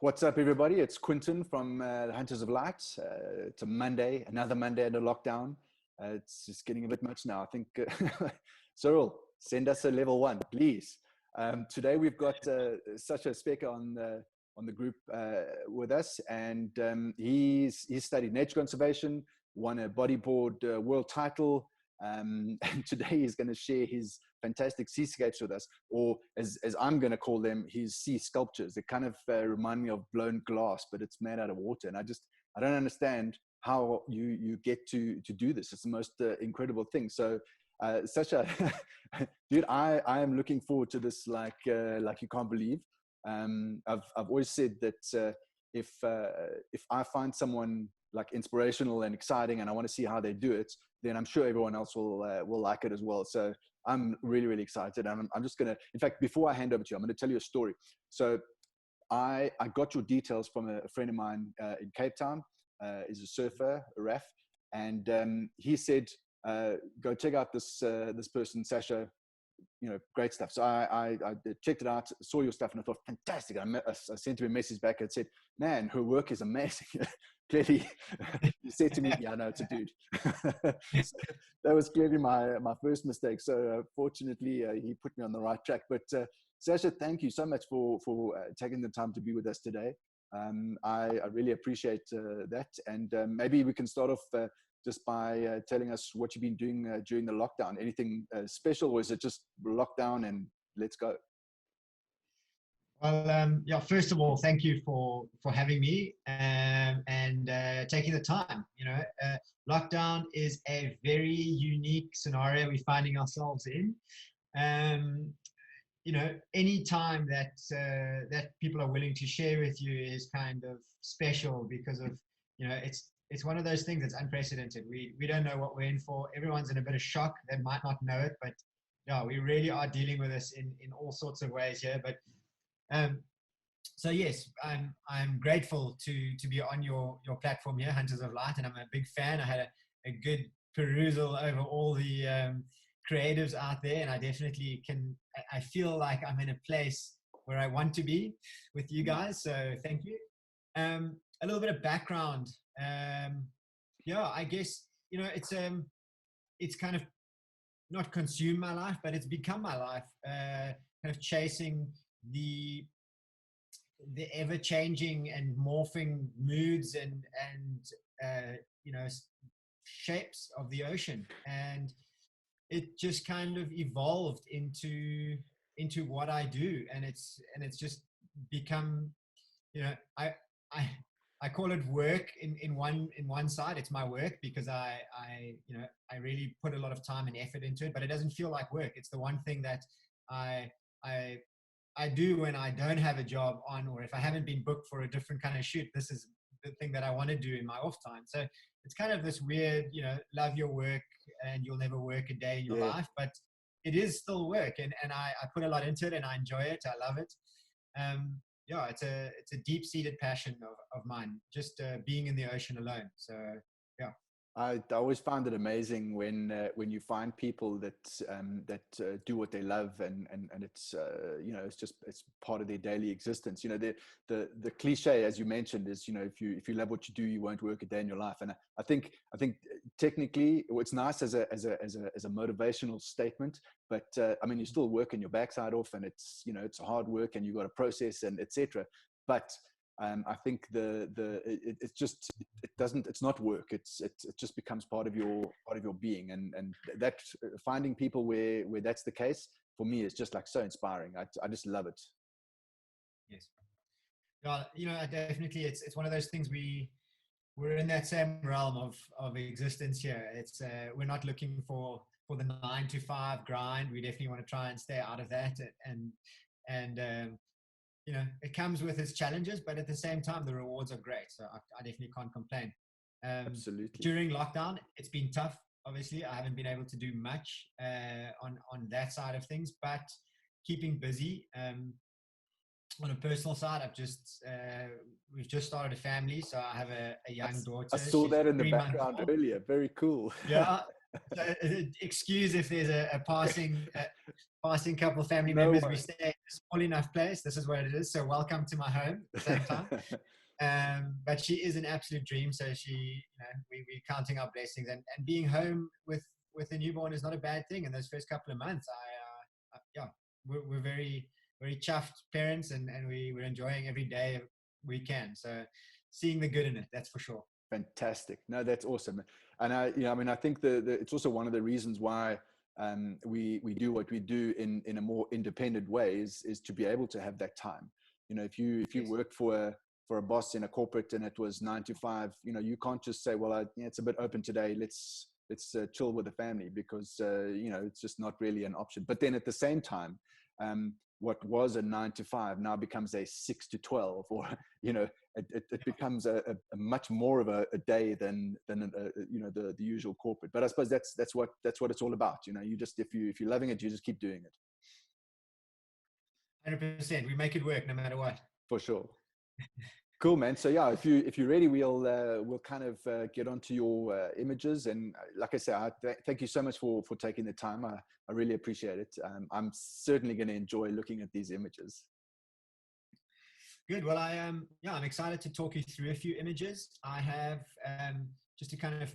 What's up, everybody? It's Quinton from the Hunters of Light. It's a Monday, another Monday under lockdown. It's just getting a bit much now. I think, Cyril, send us a level 1, please. Today we've got Sacha Specker on the group with us, and he's studied nature conservation, won a bodyboard world title, and today he's going to share his fantastic seascapes with us, or as I'm going to call them, his sea sculptures. They kind of remind me of blown glass, but it's made out of water. And I don't understand how you get to do this. It's the most incredible thing. So Sacha, dude, I am looking forward to this like you can't believe. I've always said that if I find someone like inspirational and exciting and I want to see how they do it, then I'm sure everyone else will like it as well. So I'm really, really excited. And I'm just going to, in fact, before I hand over to you, I'm going to tell you a story. So I got your details from a friend of mine in Cape Town. He's a surfer, a RAF. And he said, go check out this person, Sacha, great stuff. So I checked it out, saw your stuff, and I thought, fantastic. I sent him a message back and said, man, her work is amazing. Clearly, he said to me, yeah, no, it's a dude. So that was clearly my first mistake. So fortunately, he put me on the right track. But Sacha, thank you so much for taking the time to be with us today. I really appreciate that. And maybe we can start off just by telling us what you've been doing during the lockdown. Anything special, or is it just lockdown and let's go? Well, yeah, first of all, thank you for having me and taking the time. Lockdown is a very unique scenario we're finding ourselves in. Any time that people are willing to share with you is kind of special because of, it's one of those things that's unprecedented. We don't know what we're in for. Everyone's in a bit of shock. They might not know it, but yeah, we really are dealing with this in all sorts of ways here. But so yes, I'm grateful to be on your platform here, Hunters of Light, and I'm a big fan. I had a good perusal over all the creatives out there, and I definitely I feel like I'm in a place where I want to be with you guys. So thank you. A little bit of background. Yeah, I guess it's kind of not consumed my life, but it's become my life. Kind of chasing the ever-changing and morphing moods and shapes of the ocean, and it just kind of evolved into what I do, and it's just become, I call it work in one side. It's my work because I really put a lot of time and effort into it, but it doesn't feel like work. It's the one thing that I do when I don't have a job on, or if I haven't been booked for a different kind of shoot. This is the thing that I want to do in my off time. So it's kind of this weird, love your work and you'll never work a day in your life, but it is still work, and I put a lot into it and I enjoy it. I love it. Yeah, it's a deep-seated passion of mine, just being in the ocean alone. So yeah. I always found it amazing when you find people that do what they love, and it's it's part of their daily existence. The cliche, as you mentioned, is if you love what you do, you won't work a day in your life. And I think technically it's nice as a motivational statement, but I mean, you're still working your backside off, and it's it's hard work, and you've got to process and etc. But I think it's not work. It just becomes part of your being, and that finding people where that's the case for me is just like so inspiring. I just love it. Yes. Well, definitely it's one of those things we're in that same realm of existence here. It's we're not looking for the 9-to-5 grind. We definitely want to try and stay out of that, and it comes with its challenges, but at the same time, the rewards are great. So I definitely can't complain. Absolutely. During lockdown, it's been tough. Obviously, I haven't been able to do much on that side of things, but keeping busy. On a personal side, we've just started a family, so I have a young daughter. I saw that in the background earlier. Very cool. Yeah, So, excuse if there's a passing couple of family No members. We worries. stay in a small enough place. This is what it is. So welcome to my home at the same time. But she is an absolute dream. So we're counting our blessings, and being home with a newborn is not a bad thing. In those first couple of months, we're very, very chuffed parents, and we're enjoying every day we can. So seeing the good in it, that's for sure. Fantastic. No, that's awesome. And I think it's also one of the reasons why we do what we do in a more independent way is to be able to have that time. If you work for a boss in a corporate and it was 9 to 5, you can't just say, well, it's a bit open today. Let's chill with the family, because it's just not really an option. But then at the same time, what was a 9 to 5 now becomes a 6 to 12, or it becomes a much more of a day than the usual corporate. But I suppose that's what it's all about. You just, if you're loving it, you just keep doing it. 100%. We make it work no matter what. For sure. Cool, man. So yeah, if you're ready, we'll kind of get onto your images. And like I said, thank you so much for taking the time. I really appreciate it. I'm certainly going to enjoy looking at these images. Good. Well, I'm excited to talk you through a few images. I have just to kind of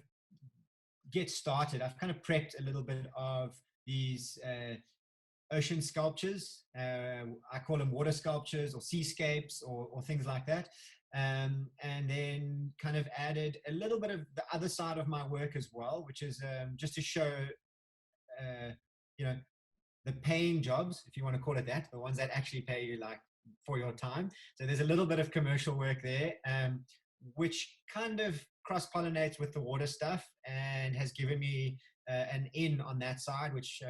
get started. I've kind of prepped a little bit of these ocean sculptures. I call them water sculptures or seascapes or things like that. And then kind of added a little bit of the other side of my work as well, which is just to show, the paying jobs, if you want to call it that, the ones that actually pay you like for your time. So there's a little bit of commercial work there, which kind of cross-pollinates with the water stuff and has given me an in on that side, which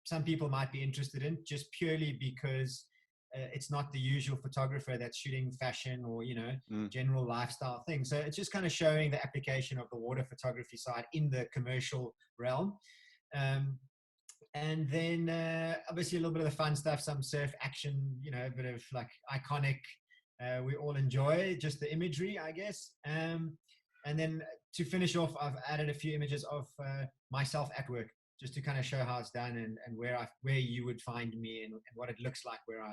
some people might be interested in, just purely because it's not the usual photographer that's shooting fashion or, general lifestyle things. So it's just kind of showing the application of the water photography side in the commercial realm. And then obviously a little bit of the fun stuff, some surf action, a bit of like iconic, we all enjoy just the imagery, I guess. And then to finish off, I've added a few images of myself at work, just to kind of show how it's done and where you would find me and what it looks like where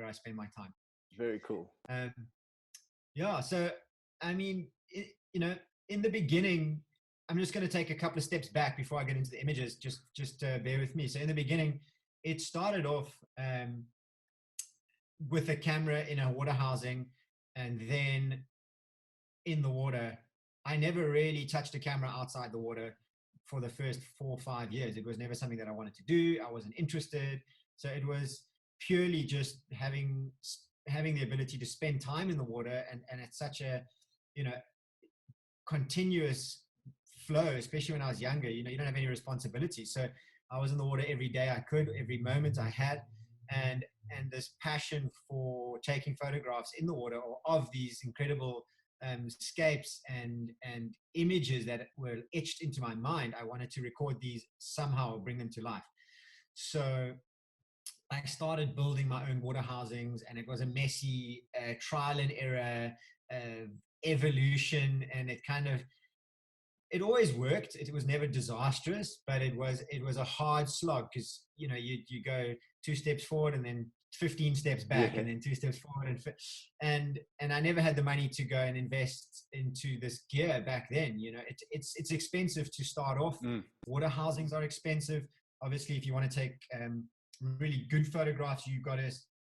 I spend my time. Very cool. So, I mean, in the beginning, I'm just going to take a couple of steps back before I get into the images. Just bear with me. So in the beginning, it started off with a camera in a water housing, and then in the water. I never really touched a camera outside the water for the first 4 or 5 years. It was never something that I wanted to do. I wasn't interested. So it was purely just having the ability to spend time in the water, and it's such a continuous flow, especially when I was younger. You don't have any responsibility. So I was in the water every day I could, every moment I had, and this passion for taking photographs in the water or of these incredible scapes and images that were etched into my mind. I wanted to record these somehow, bring them to life. So I started building my own water housings, and it was a messy trial and error evolution, and it always worked. It was never disastrous, but it was a hard slog, because you go 2 steps forward and then 15 steps back, and then 2 steps forward, and I never had the money to go and invest into this gear back then. It's expensive to start off. Water housings are expensive. Obviously, if you want to take really good photographs, you've got to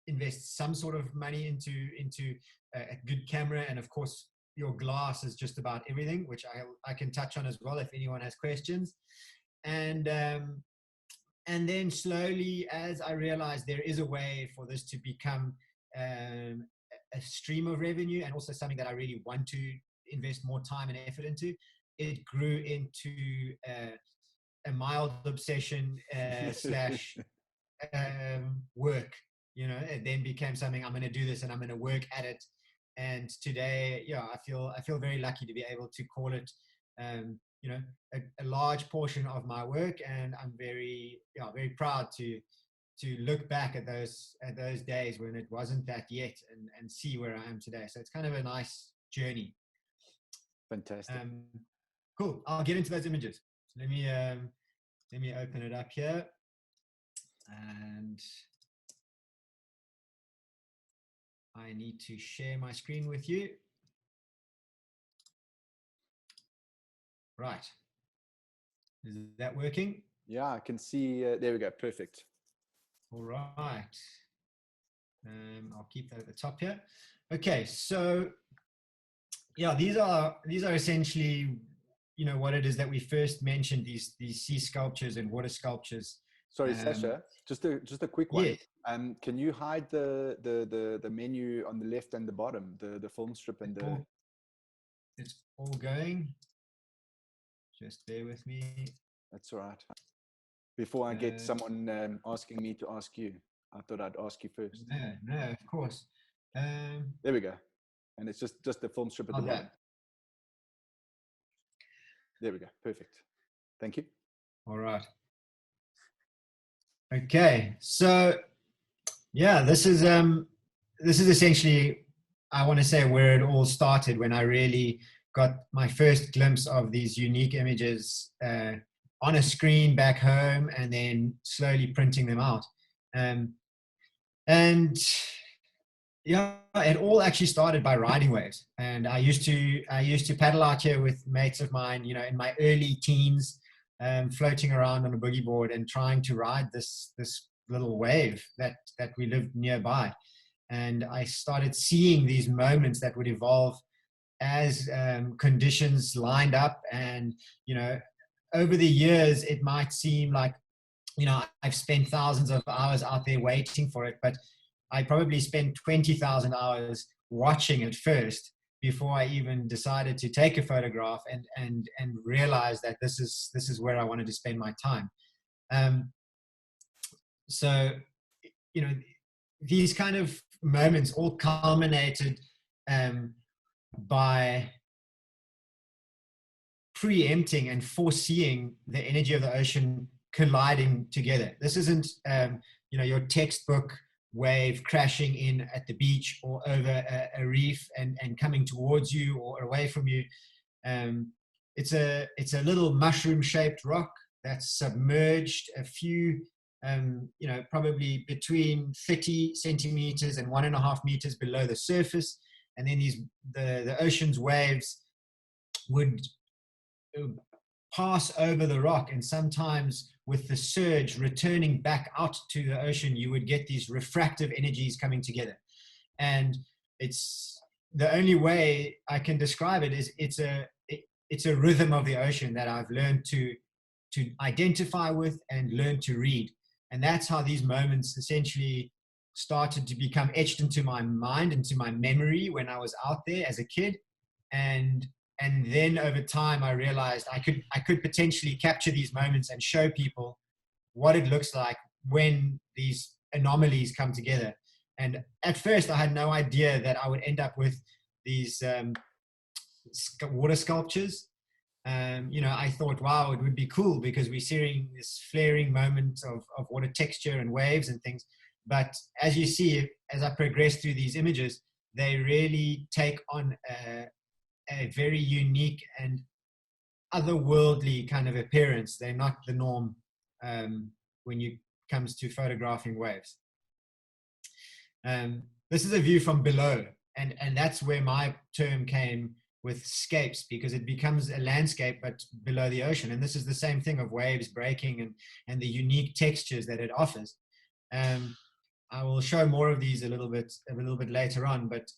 invest some sort of money into a good camera, and of course your glass is just about everything, which I can touch on as well if anyone has questions. And then slowly, as I realized there is a way for this to become a stream of revenue, and also something that I really want to invest more time and effort into, it grew into a mild obsession slash work. It then became something, I'm going to do this and I'm going to work at it. And today, I feel very lucky to be able to call it, a large portion of my work, and I'm very proud to look back at those days when it wasn't that yet, and see where I am today. So it's kind of a nice journey. Fantastic. Cool. I'll get into those images. Let me open it up here, and I need to share my screen with you. Right. Is that working? Yeah, I can see. There we go. Perfect. All right. I'll keep that at the top here. Okay, so yeah, these are essentially, you know, what it is that we first mentioned, these sea sculptures and water sculptures. Sorry, Sacha, just a quick one. Yes. Can you hide the menu on the left and the bottom, the film strip and the? It's all going. Just bear with me. That's all right. Before I get someone asking me to ask you, I thought I'd ask you first. No, of course. There we go. And it's just the film strip at the bottom. There we go. Perfect. Thank you. All right. Okay. So yeah, this is essentially, I want to say, where it all started, when I really got my first glimpse of these unique images on a screen back home, and then slowly printing them out. And yeah, it all actually started by riding waves. And I used to paddle out here with mates of mine, you know, in my early teens, floating around on a boogie board and trying to ride this little wave that we lived nearby. And I started seeing these moments that would evolve as conditions lined up. And, you know, over the years, it might seem like, you know, I've spent thousands of hours out there waiting for it, but I probably spent 20,000 hours watching it first before I even decided to take a photograph and realize that this is where I wanted to spend my time. So, you know, these kind of moments all culminated by preempting and foreseeing the energy of the ocean colliding together. This isn't, you know, your textbook wave crashing in at the beach or over a reef and coming towards you or away from you. It's a little mushroom-shaped rock that's submerged a few, you know, probably between 30 centimeters and 1.5 meters below the surface. And then the ocean's waves would pass over the rock, and sometimes with the surge returning back out to the ocean, you would get these refractive energies coming together. And it's the only way I can describe it is it's a rhythm of the ocean that I've learned to identify with and learn to read. And that's how these moments essentially started to become etched into my mind, into my memory when I was out there as a kid. And then over time, I realized I could potentially capture these moments and show people what it looks like when these anomalies come together. And at first, I had no idea that I would end up with these water sculptures. You know, I thought, wow, it would be cool because we're seeing this flaring moment of water texture and waves and things. But as you see, as I progress through these images, they really take on a very unique and otherworldly kind of appearance. They're not the norm when it comes to photographing waves. This is a view from below, and that's where my term came with scapes, because it becomes a landscape but below the ocean. And this is the same thing of waves breaking and the unique textures that it offers. I will show more of these a little bit later on, but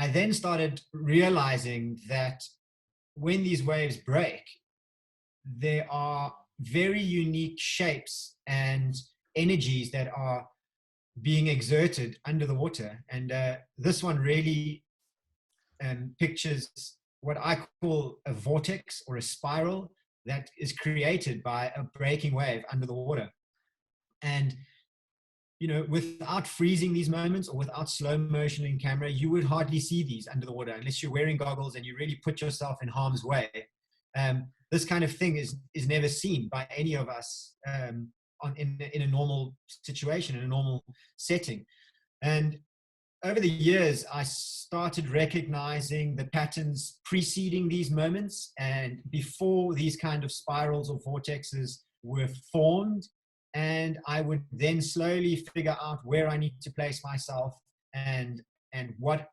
I then started realizing that when these waves break, there are very unique shapes and energies that are being exerted under the water. And this one really pictures what I call a vortex or a spiral that is created by a breaking wave under the water. And you know, without freezing these moments or without slow motion in camera, you would hardly see these under the water unless you're wearing goggles and you really put yourself in harm's way. This kind of thing is never seen by any of us in a normal situation, in a normal setting. And over the years, I started recognizing the patterns preceding these moments and before these kind of spirals or vortexes were formed. And I would then slowly figure out where I need to place myself and what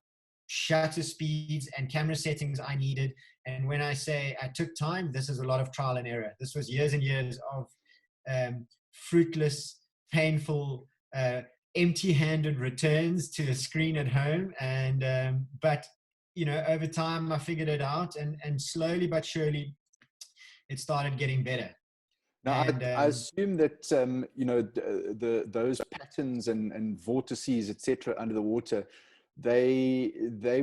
shutter speeds and camera settings I needed. And when I say I took time, this is a lot of trial and error. This was years and years of fruitless, painful, empty-handed returns to a screen at home. And but over time I figured it out, and slowly but surely it started getting better. Now, And I assume that those patterns and vortices, etc., under the water, they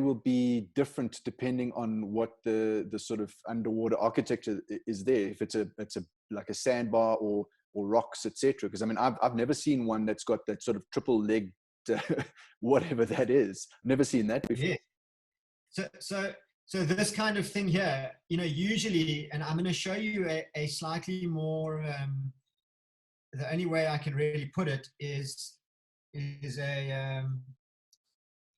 will be different depending on what the sort of underwater architecture is there. If it's a like a sandbar or rocks, etc. Because I mean, I've never seen one that's got that sort of triple legged whatever that is. Never seen that before. Yeah. So this kind of thing here, usually, and I'm going to show you a slightly more, the only way I can really put it is a,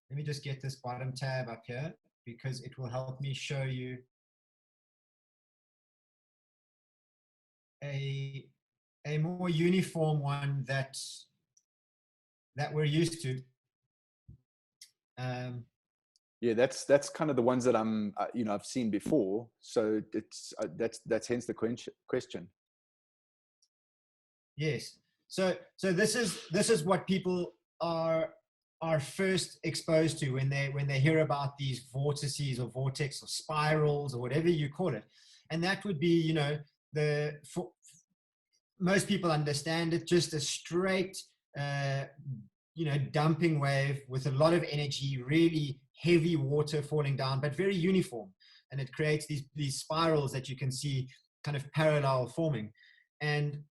let me just get this bottom tab up here because it will help me show you a more uniform one that we're used to. Yeah, that's kind of the ones that I'm, I've seen before. So it's that's hence the question. Yes. So this is what people are first exposed to when they hear about these vortices or vortex or spirals or whatever you call it, and that would be most people understand it just a straight dumping wave with a lot of energy, really heavy water falling down, but very uniform, and it creates these spirals that you can see kind of parallel forming. And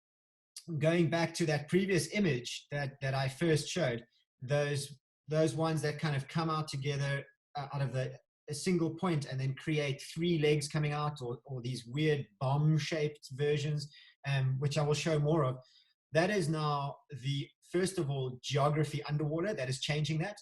going back to that previous image that I first showed, those ones that kind of come out together out of a single point and then create three legs coming out, or these weird bomb-shaped versions, which I will show more of. That is now first of all, geography underwater that is changing that.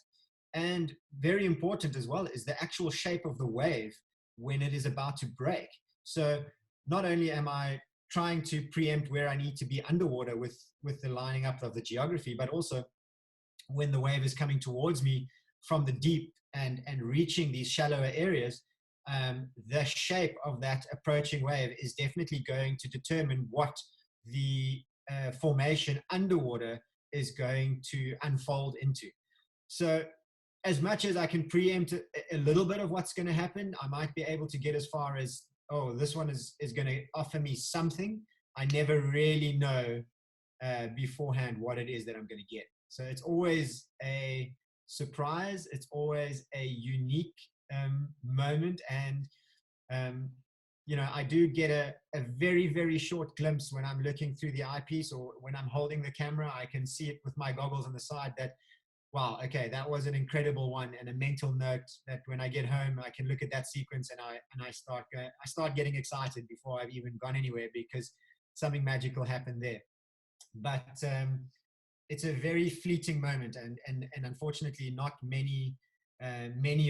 And very important as well is the actual shape of the wave when it is about to break. So not only am I trying to preempt where I need to be underwater with the lining up of the geography, but also when the wave is coming towards me from the deep and reaching these shallower areas, the shape of that approaching wave is definitely going to determine what the formation underwater is going to unfold into. So as much as I can preempt a little bit of what's going to happen, I might be able to get as far as, oh, this one is going to offer me something. I never really know beforehand what it is that I'm going to get. So it's always a surprise. It's always a unique moment. And, I do get a very, very short glimpse when I'm looking through the eyepiece, or when I'm holding the camera. I can see it with my goggles on the side that, wow, okay, that was an incredible one, and a mental note that when I get home, I can look at that sequence and I start getting excited before I've even gone anywhere, because something magical happened there. But it's a very fleeting moment, and unfortunately, not many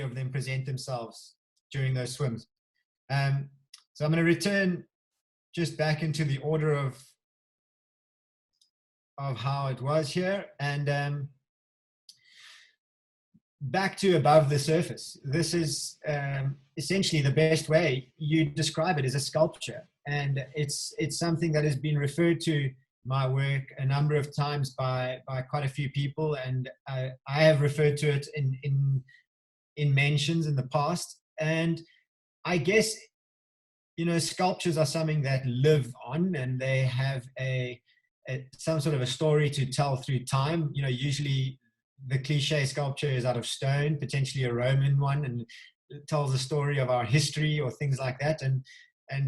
of them present themselves during those swims. So I'm going to return just back into the order of how it was here, and back to above the surface. This is essentially the best way you describe it, as a sculpture, and it's something that has been referred to my work a number of times by quite a few people, and I have referred to it in mentions in the past. And I guess sculptures are something that live on, and they have some sort of a story to tell through time. Usually the cliche sculpture is out of stone, potentially a Roman one, and it tells a story of our history or things like that. And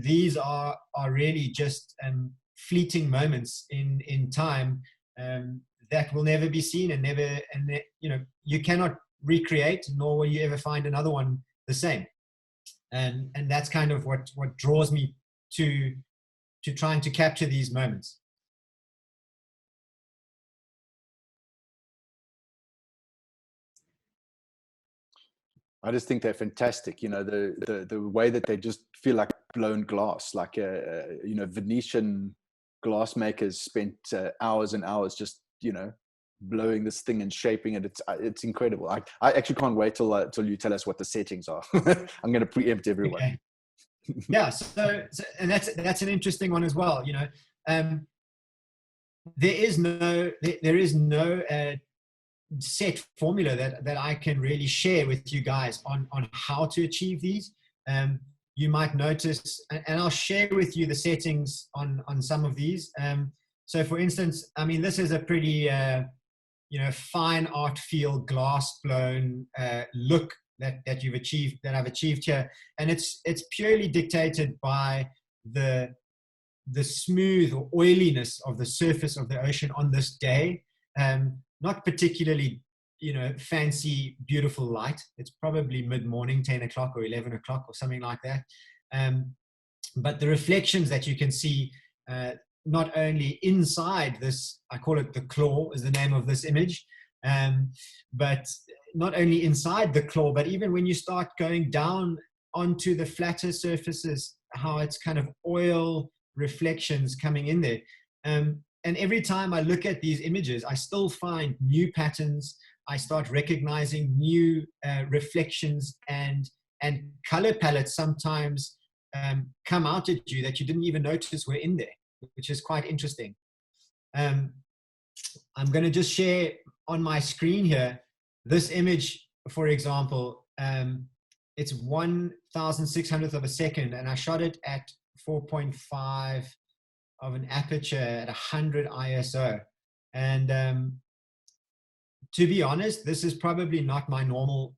these are really just fleeting moments in time that will never be seen, and you cannot recreate, nor will you ever find another one the same. And that's kind of what draws me to trying to capture these moments. I just think they're fantastic. You know, the way that they just feel like blown glass, like you know, Venetian glassmakers spent hours and hours just, you know, blowing this thing and shaping it. It's incredible. I actually can't wait till you tell us what the settings are. I'm going to preempt everyone. Okay. Yeah. So and that's an interesting one as well. You know, there is no set formula that I can really share with you guys on how to achieve these. You might notice, and I'll share with you the settings on some of these. So for instance, I mean, this is a pretty, you know, fine art feel, glass blown look that I've achieved here. And it's purely dictated by the smooth or oiliness of the surface of the ocean on this day. Not particularly, you know, fancy, beautiful light. It's probably mid-morning, 10 o'clock or 11 o'clock or something like that. But the reflections that you can see, not only inside this, I call it the claw is the name of this image, but not only inside the claw, but even when you start going down onto the flatter surfaces, how it's kind of oil reflections coming in there. And every time I look at these images, I still find new patterns. I start recognizing new reflections and color palettes sometimes come out at you that you didn't even notice were in there, which is quite interesting. I'm going to just share on my screen here this image, for example. It's 1/1600th of a second, and I shot it at 4.5 of an aperture at 100 ISO. And to be honest, this is probably not my normal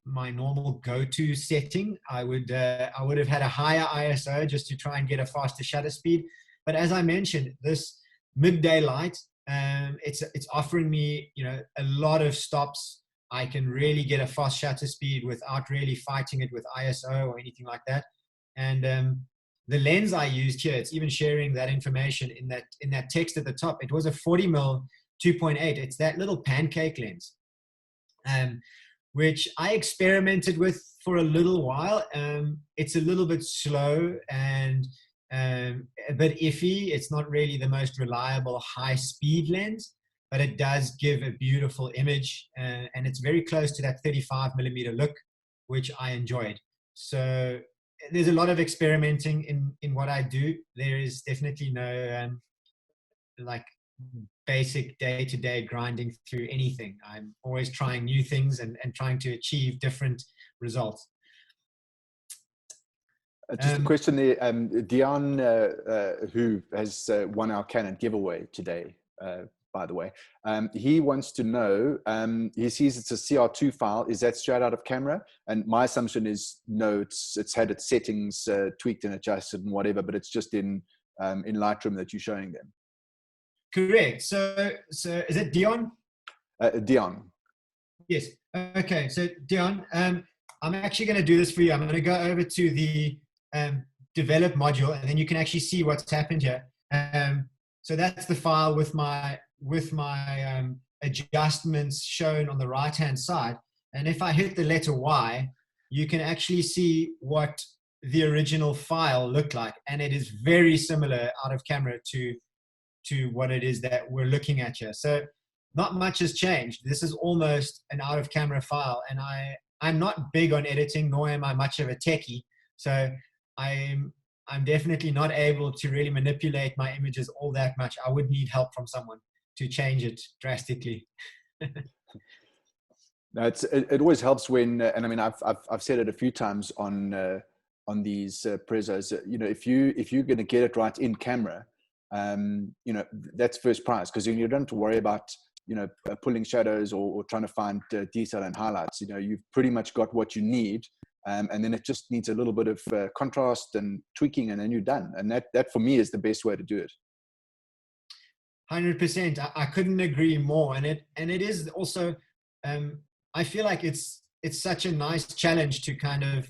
go-to setting. I would have had a higher ISO just to try and get a faster shutter speed. But as I mentioned, this midday light, it's offering me, you know, a lot of stops. I can really get a fast shutter speed without really fighting it with ISO or anything like that. And the lens I used here, it's even sharing that information in that text at the top. It was a 40mm 2.8. It's that little pancake lens, which I experimented with for a little while. It's a little bit slow and a bit iffy. It's not really the most reliable high-speed lens, but it does give a beautiful image, and it's very close to that 35mm look, which I enjoyed. So there's a lot of experimenting in what I do. There is definitely no like basic day-to-day grinding through anything. I'm always trying new things and trying to achieve different results. Just a question there. Dion, who has won our Canon giveaway today, by the way, he wants to know, he sees it's a CR2 file. Is that straight out of camera? And my assumption is no, it's had its settings tweaked and adjusted and whatever, but it's just in Lightroom that you're showing them. Correct. So is it Dion? Dion. Yes. Okay. So Dion, I'm actually going to do this for you. I'm going to go over to the develop module, and then you can actually see what's happened here. So that's the file with my adjustments shown on the right hand side. And if I hit the letter Y, you can actually see what the original file looked like, and it is very similar out of camera to what it is that we're looking at here. So not much has changed. This is almost an out of camera file, and I'm not big on editing, nor am I much of a techie. So I'm definitely not able to really manipulate my images all that much. I would need help from someone to change it drastically. No, it always helps when, and I mean, I've said it a few times on these prezos. You know, if you're going to get it right in camera, you know, that's first prize, because you don't have to worry about, you know, pulling shadows or trying to find detail and highlights. You know, you've pretty much got what you need, and then it just needs a little bit of contrast and tweaking, and then you're done. And that for me is the best way to do it. 100%. I couldn't agree more. And it is also, I feel like it's such a nice challenge to kind of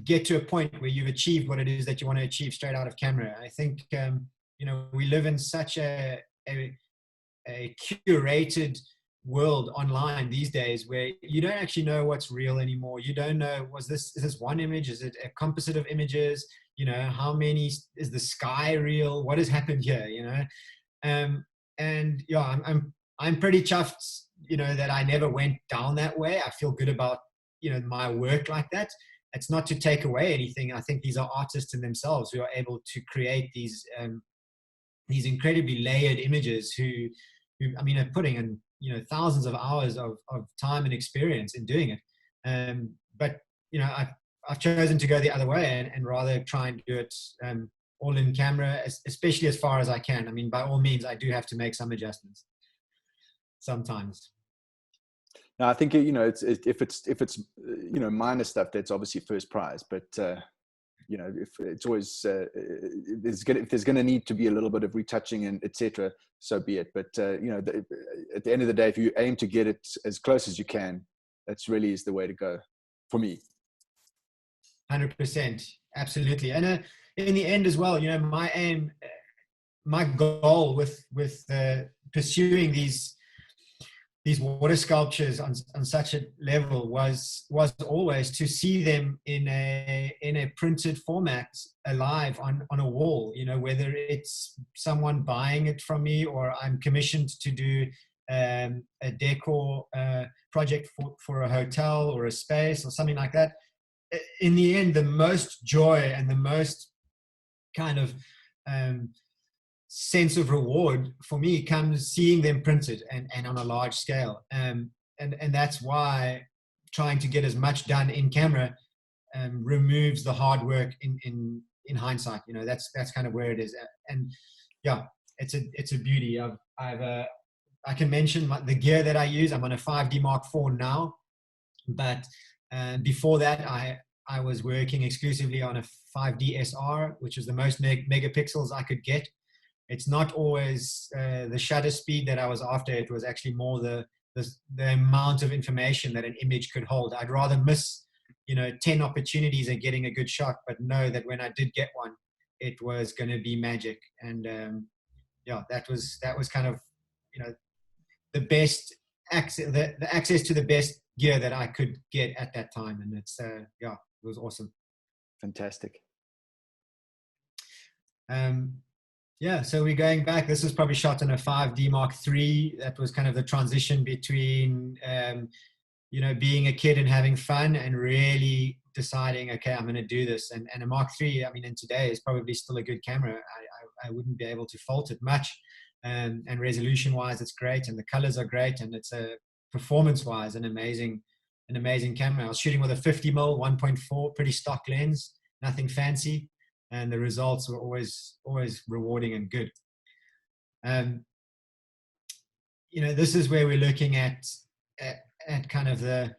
get to a point where you've achieved what it is that you want to achieve straight out of camera. I think, you know, we live in such a curated world online these days where you don't actually know what's real anymore. You don't know, is this one image? Is it a composite of images? You know, how many, is the sky real? What has happened here? You know? And yeah, I'm pretty chuffed, you know, that I never went down that way. I feel good about, you know, my work like that. It's not to take away anything. I think these are artists in themselves who are able to create these incredibly layered images who I mean, are putting in, you know, thousands of hours of time and experience in doing it. But, you know, I've chosen to go the other way and rather try and do it all in camera, especially as far as I can. I mean, by all means, I do have to make some adjustments sometimes. Now, I think, you know, if it's you know, minor stuff, that's obviously first prize. But you know, if it's always if there's going to need to be a little bit of retouching and etc., so be it. But you know, at the end of the day, if you aim to get it as close as you can, that's really is the way to go for me. 100%, absolutely. And in the end as well, you know, my aim, my goal with pursuing these water sculptures on such a level was always to see them in a printed format alive on a wall, you know, whether it's someone buying it from me or I'm commissioned to do a decor project for a hotel or a space or something like that. In the end, the most joy and the most kind of sense of reward for me comes seeing them printed and on a large scale. And that's why trying to get as much done in camera removes the hard work in hindsight. You know, that's kind of where it is. And yeah, it's a beauty. I can mention the gear that I use. I'm on a 5D Mark IV now, but before that, I was working exclusively on a 5D SR, which is the most megapixels I could get. It's not always the shutter speed that I was after. It was actually more the amount of information that an image could hold. I'd rather miss, you know, 10 opportunities at getting a good shot, but know that when I did get one, it was going to be magic. And yeah, that was kind of, you know, the best access, the access to the best gear that I could get at that time. And it's yeah, it was awesome. Fantastic. Yeah, so we're going back. This was probably shot in a 5D Mark III. That was kind of the transition between, you know, being a kid and having fun and really deciding, okay, I'm going to do this. And a Mark III, I mean, in today is probably still a good camera. I wouldn't be able to fault it much. And resolution-wise, it's great, and the colors are great, and it's a performance-wise an amazing camera. I was shooting with a 50mm 1.4, pretty stock lens, nothing fancy. And the results were always rewarding and good. You know, this is where we're looking at kind of the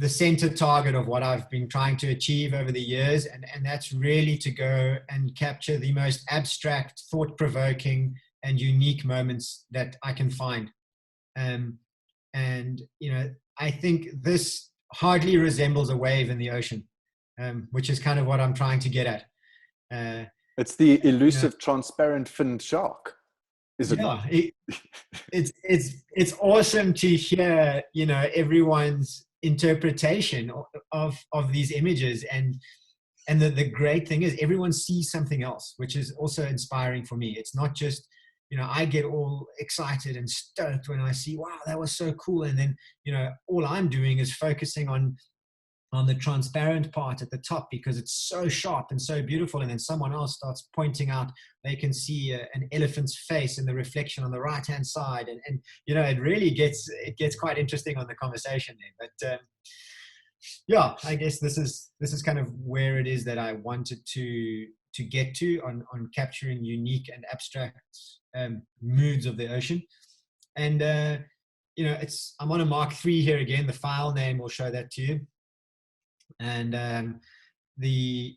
center target of what I've been trying to achieve over the years, and that's really to go and capture the most abstract, thought-provoking, and unique moments that I can find. And you know, I think this hardly resembles a wave in the ocean. Which is kind of what I'm trying to get at. It's the elusive, transparent finned shark, is it not? It's awesome to hear, you know, everyone's interpretation of these images, and the great thing is everyone sees something else, which is also inspiring for me. It's not just, you know, I get all excited and stoked when I see, wow, that was so cool, and then, you know, all I'm doing is focusing on the transparent part at the top because it's so sharp and so beautiful, and then someone else starts pointing out they can see an elephant's face in the reflection on the right hand side, and you know, it really gets quite interesting on the conversation there. But yeah, I guess this is kind of where it is that I wanted to get to on capturing unique and abstract moods of the ocean. And you know, I'm on a Mark III here again. The file name will show that to you. And the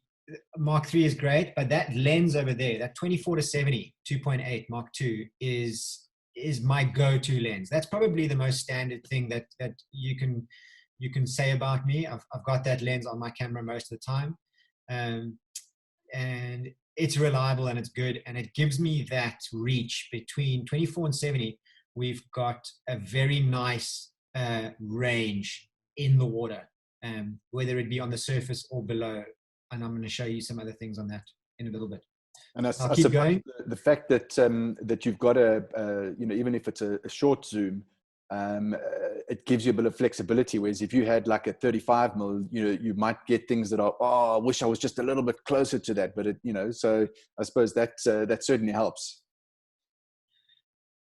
Mark III is great, but that lens over there, that 24-70 2.8 Mark II is my go-to lens. That's probably the most standard thing that you can say about me. I've got that lens on my camera most of the time, and it's reliable and it's good, and it gives me that reach between 24 and 70, we've got a very nice range in the water, whether it be on the surface or below. And I'm going to show you some other things on that in a little bit. And I I'll keep suppose going. the fact that that you've got even if it's a short zoom, it gives you a bit of flexibility. Whereas if you had like a 35 mil, you might get things that are, I wish I was just a little bit closer to that. But so I suppose that certainly helps.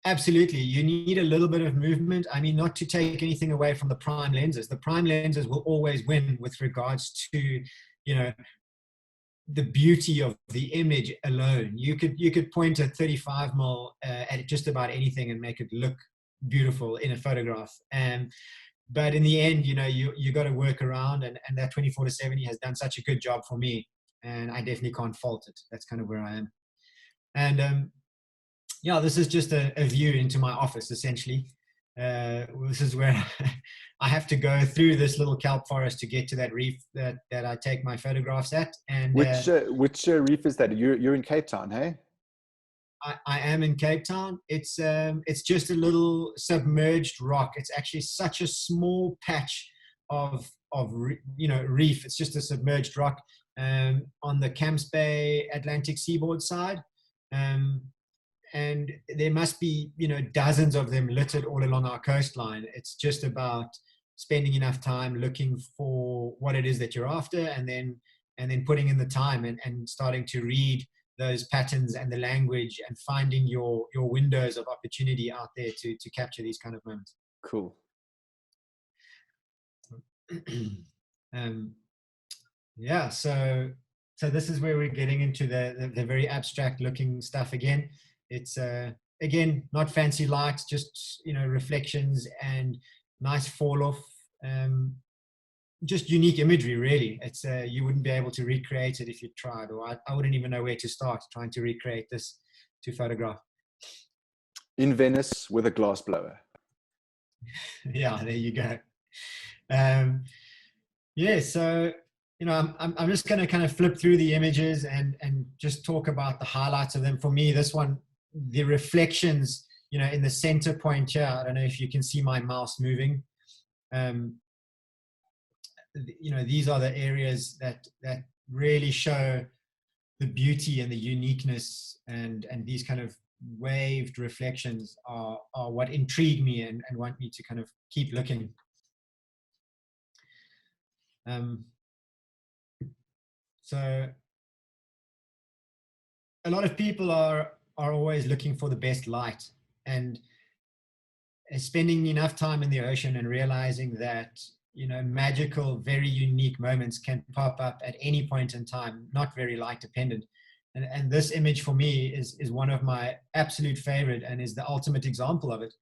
Absolutely. You need a little bit of movement. I mean, not to take anything away from the prime lenses. The prime lenses will always win with regards to, the beauty of the image alone. You could point a 35 mil at just about anything and make it look beautiful in a photograph. But in the end, you got to work around, and that 24-70 has done such a good job for me, and I definitely can't fault it. That's kind of where I am. And this is just a view into my office, essentially. This is where I have to go through this little kelp forest to get to that reef that I take my photographs at. And which reef is that? You're in Cape Town, hey? I am in Cape Town. It's just a little submerged rock. It's actually such a small patch of reef. It's just a submerged rock on the Camps Bay Atlantic seaboard side. And there must be, dozens of them littered all along our coastline. It's just about spending enough time looking for what it is that you're after, and then putting in the time and starting to read those patterns and the language and finding your windows of opportunity out there to capture these kind of moments. Cool. So this is where we're getting into the very abstract looking stuff again. It's again, not fancy lights, just reflections and nice fall off, just unique imagery, really. It's you wouldn't be able to recreate it if you tried, or I wouldn't even know where to start trying to recreate this to photograph. In Venice with a glass blower. Yeah, there you go. So I'm just going to kind of flip through the images and just talk about the highlights of them. For me, this one, the reflections, in the center point here, I don't know if you can see my mouse moving. These are the areas that really show the beauty and the uniqueness, and these kind of waved reflections are what intrigue me and want me to kind of keep looking. So a lot of people are always looking for the best light, and spending enough time in the ocean and realizing that, magical, very unique moments can pop up at any point in time, not very light dependent. And this image for me is one of my absolute favorite and is the ultimate example of it,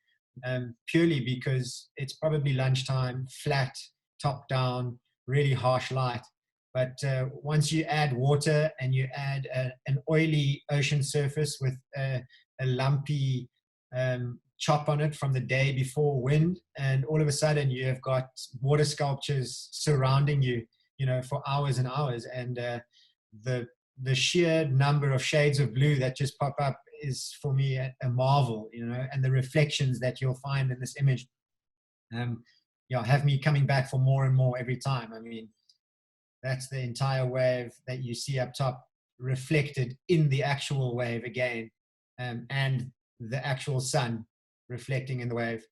purely because it's probably lunchtime, flat, top down, really harsh light. But once you add water and you add an oily ocean surface with a lumpy chop on it from the day before wind, and all of a sudden you have got water sculptures surrounding you, for hours and hours. And the sheer number of shades of blue that just pop up is for me a marvel, and the reflections that you'll find in this image, have me coming back for more and more every time. I mean, that's the entire wave that you see up top reflected in the actual wave again, and the actual sun reflecting in the wave.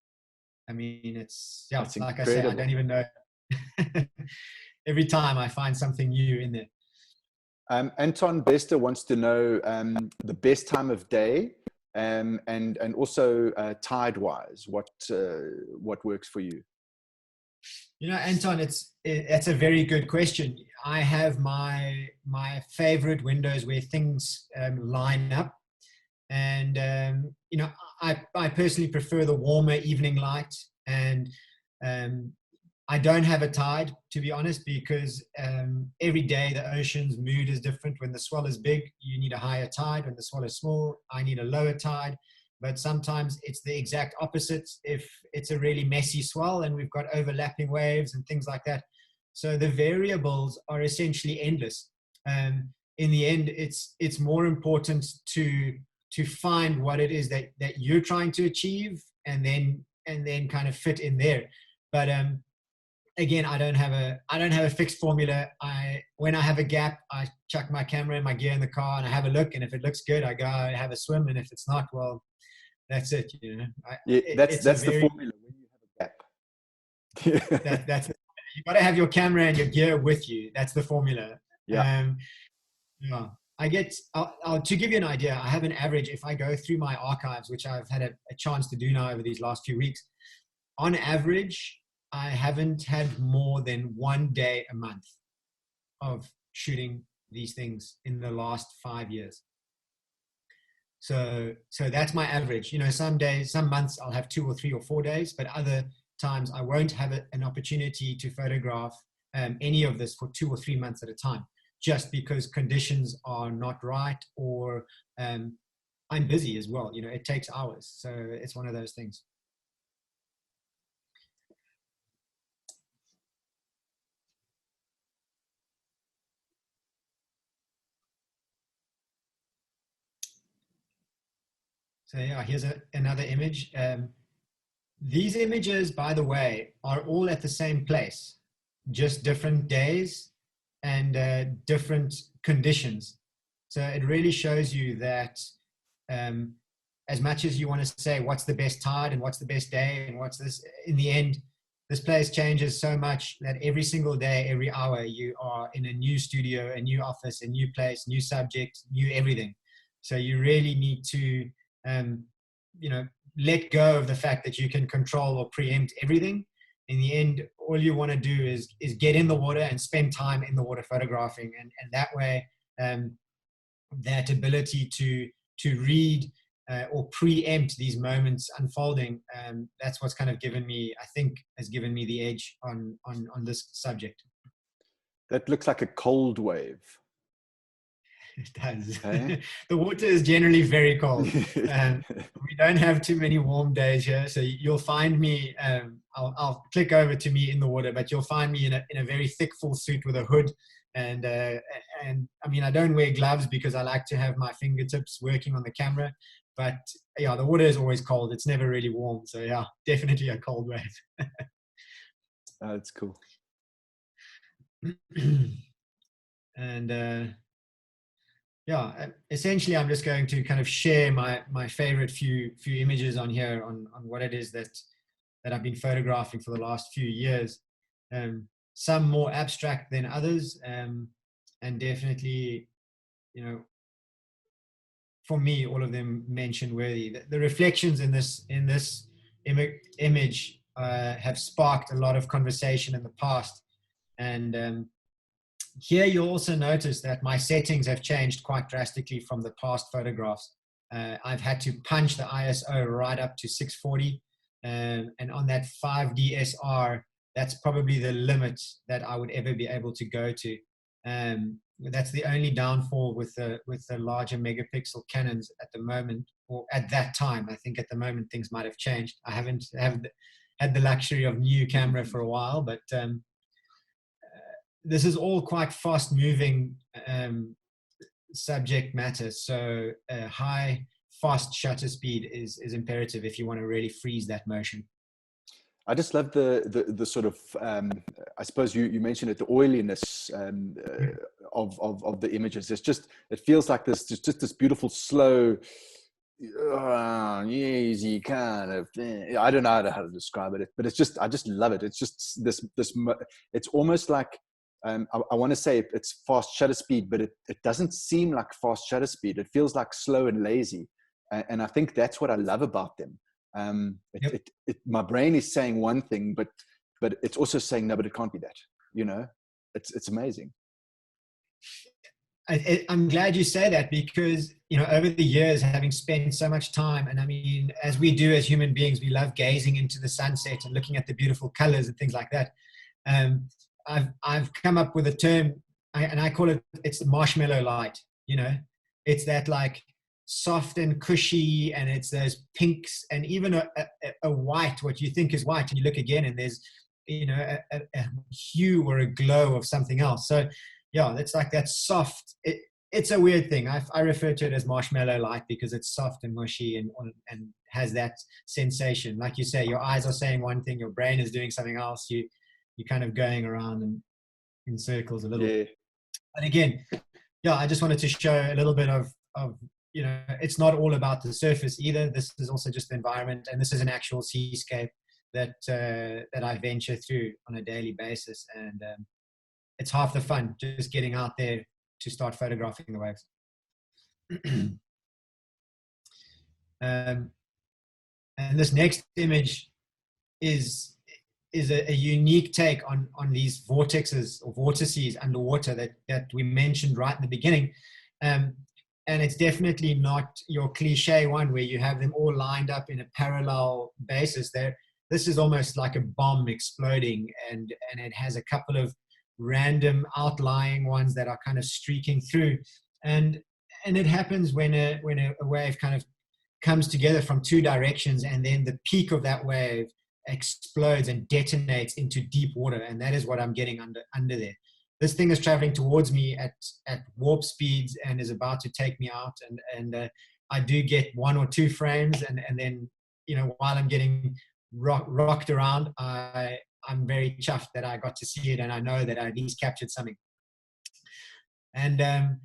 I mean, it's like incredible. I say, I don't even know. Every time I find something new in there. Anton Bester wants to know the best time of day, and also tide-wise, what works for you? Anton, it's a very good question. I have my favorite windows where things line up, and I personally prefer the warmer evening light, and I don't have a tide, to be honest, because every day the ocean's mood is different. When the swell is big, you need a higher tide. When the swell is small, I need a lower tide. But sometimes it's the exact opposite if it's a really messy swell and we've got overlapping waves and things like that. So the variables are essentially endless. In the end, it's more important to find what it is that you're trying to achieve and then kind of fit in there. But again, I don't have a fixed formula. When I have a gap, I chuck my camera and my gear in the car and I have a look, and if it looks good, I go have a swim, and if it's not, well, that's it. That's the formula when you have a gap. That's you got to have your camera and your gear with you. That's the formula. Yeah. To give you an idea, I have an average, if I go through my archives, which I've had a chance to do now over these last few weeks, on average, I haven't had more than 1 day a month of shooting these things in the last 5 years. So that's my average. Some days, some months I'll have 2 or 3 or 4 days, but other times I won't have an opportunity to photograph any of this for 2 or 3 months at a time, just because conditions are not right, or I'm busy as well. It takes hours. So it's one of those things. So yeah, here's another image. These images, by the way, are all at the same place, just different days and different conditions. So it really shows you that as much as you want to say what's the best tide and what's the best day and what's this, in the end, this place changes so much that every single day, every hour, you are in a new studio, a new office, a new place, new subject, new everything. So you really need to let go of the fact that you can control or preempt everything. In the end, all you want to do is get in the water and spend time in the water photographing, and that way that ability to read or preempt these moments unfolding, that's what's kind of has given me the edge on this subject. That looks like a cold wave. It does. Okay. The water is generally very cold. We don't have too many warm days here, so you'll find me. I'll click over to me in the water, but you'll find me in a very thick full suit with a hood, and I mean, I don't wear gloves because I like to have my fingertips working on the camera. But yeah, the water is always cold. It's never really warm. So yeah, definitely a cold wave. That's cool. And yeah, essentially, I'm just going to kind of share my favorite few images on here on what it is that I've been photographing for the last few years. Some more abstract than others, and definitely, for me, all of them mention worthy. The reflections in this image have sparked a lot of conversation in the past, and here you'll also notice that my settings have changed quite drastically from the past photographs. I've had to punch the ISO right up to 640, and on that 5D SR, that's probably the limit that I would ever be able to go to. That's the only downfall with the larger megapixel Canons at the moment, or at that time. I think at the moment things might have changed. I haven't had the luxury of new camera for a while, but this is all quite fast moving subject matter. So high, fast shutter speed is imperative if you want to really freeze that motion. I just love the sort of, I suppose you mentioned it, the oiliness of the images. It feels like just this beautiful, slow, easy kind of thing. I don't know how to describe it, but I just love it. It's just this, it's almost like, I want to say it's fast shutter speed, but it doesn't seem like fast shutter speed. It feels like slow and lazy. And I think that's what I love about them. My brain is saying one thing, but it's also saying, no, but it can't be that, it's amazing. I'm glad you say that, because, over the years, having spent so much time, and I mean, as we do as human beings, we love gazing into the sunset and looking at the beautiful colors and things like that. I've come up with a term, and I call it's the marshmallow light. It's that like soft and cushy, and it's those pinks and even a white, what you think is white, and you look again and there's a hue or a glow of something else. So yeah, it's like that soft, it's a weird thing. I refer to it as marshmallow light because it's soft and mushy and has that sensation. Like you say, your eyes are saying one thing, your brain is doing something else. You're kind of going around in circles a little. Yeah. And again, yeah, I just wanted to show a little bit of, it's not all about the surface either. This is also just the environment, and this is an actual seascape that I venture through on a daily basis, and it's half the fun just getting out there to start photographing the waves. And this next image is a unique take on these vortexes or vortices underwater that we mentioned right in the beginning. And it's definitely not your cliche one where you have them all lined up in a parallel basis. This is almost like a bomb exploding, and it has a couple of random outlying ones that are kind of streaking through. And it happens when a wave kind of comes together from two directions, and then the peak of that wave explodes and detonates into deep water. And that is what I'm getting under there. This thing is traveling towards me at warp speeds and is about to take me out. And I do get one or two frames. And then, while I'm getting rocked around, I'm very chuffed that I got to see it. And I know that I at least captured something. And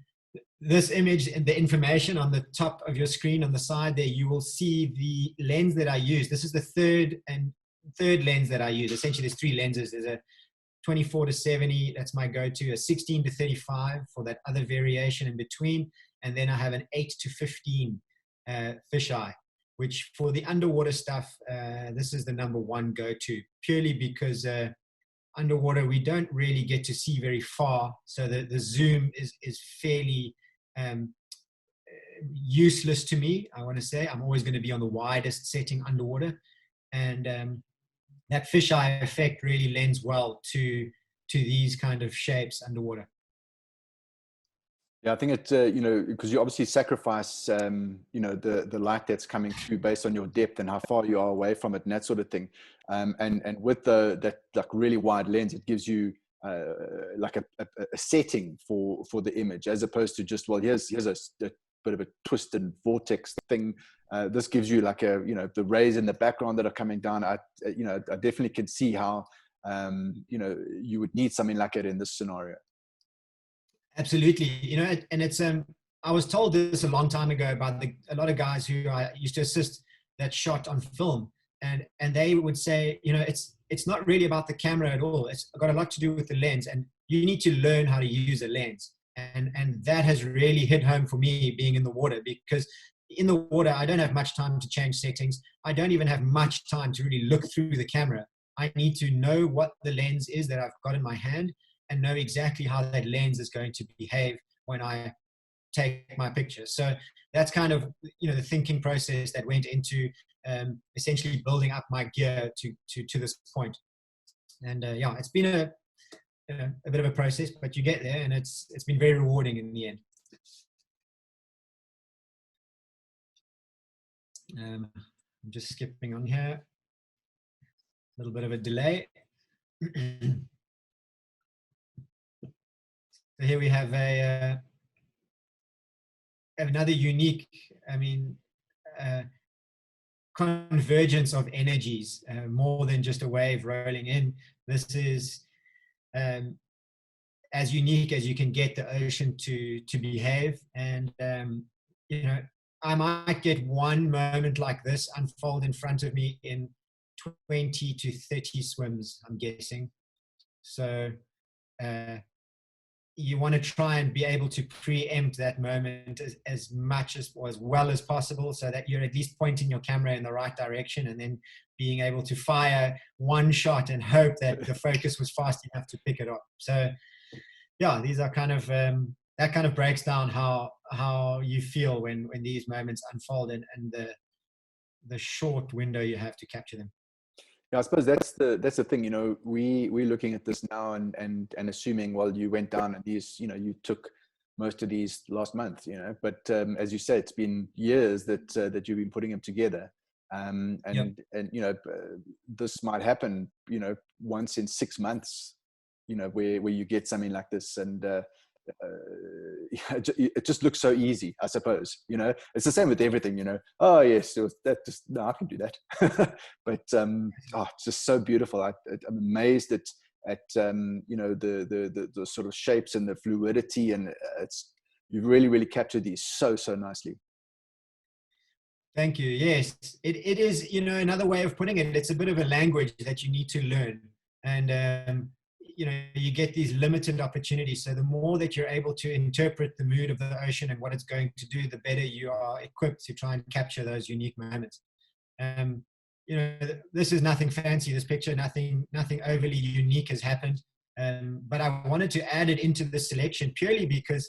this image, the information on the top of your screen on the side there, you will see the lens that I use. This is the third lens that I use. Essentially, there's three lenses. There's a 24-70, that's my go-to, a 16-35 for that other variation in between, and then I have an 8-15 fisheye, which for the underwater stuff, this is the number one go-to, purely because underwater we don't really get to see very far, so the zoom is fairly useless to me. I want to say I'm always going to be on the widest setting underwater, and that fisheye effect really lends well to these kind of shapes underwater. Yeah, I think it, because you obviously sacrifice, the light that's coming through based on your depth and how far you are away from it and that sort of thing. And with that like really wide lens, it gives you like a setting for the image, as opposed to just, well, here's a bit of a twisted vortex thing. This gives you like the rays in the background that are coming down. I definitely can see how, you would need something like it in this scenario. Absolutely. And it's, I was told this a long time ago about a lot of guys who I used to assist that shot on film, and they would say, it's not really about the camera at all. It's got a lot to do with the lens, and you need to learn how to use a lens. And that has really hit home for me being in the water, because in the water, I don't have much time to change settings. I don't even have much time to really look through the camera. I need to know what the lens is that I've got in my hand and know exactly how that lens is going to behave when I take my picture. So that's kind of, the thinking process that went into essentially building up my gear to this point. And it's been a bit of a process, but you get there, and it's been very rewarding in the end. I'm just skipping on here. A little bit of a delay. So here we have another unique, convergence of energies, more than just a wave rolling in. This is as unique as you can get the ocean to behave. And, I might get one moment like this unfold in front of me in 20 to 30 swims, I'm guessing. So you want to try and be able to preempt that moment as much as well as possible, so that you're at least pointing your camera in the right direction, and then being able to fire one shot and hope that the focus was fast enough to pick it up. So yeah, these are kind of that kind of breaks down how you feel when these moments unfold, and the short window you have to capture them. Yeah, I suppose that's the thing. We're looking at this now and assuming, well, you went down and these, you took most of these last month, but as you say, it's been years that you've been putting them together, and this might happen, once in 6 months, where you get something like this, and it just looks so easy, I suppose. It's the same with everything. Oh yes, that just no, I can do that. But it's just so beautiful. I'm amazed at the sort of shapes and the fluidity, and you've really captured these so nicely. Thank you. Yes, it is, another way of putting it. It's a bit of a language that you need to learn. And, you get these limited opportunities. So the more that you're able to interpret the mood of the ocean and what it's going to do, the better you are equipped to try and capture those unique moments. This is nothing fancy, this picture, nothing overly unique has happened. But I wanted to add it into the selection purely because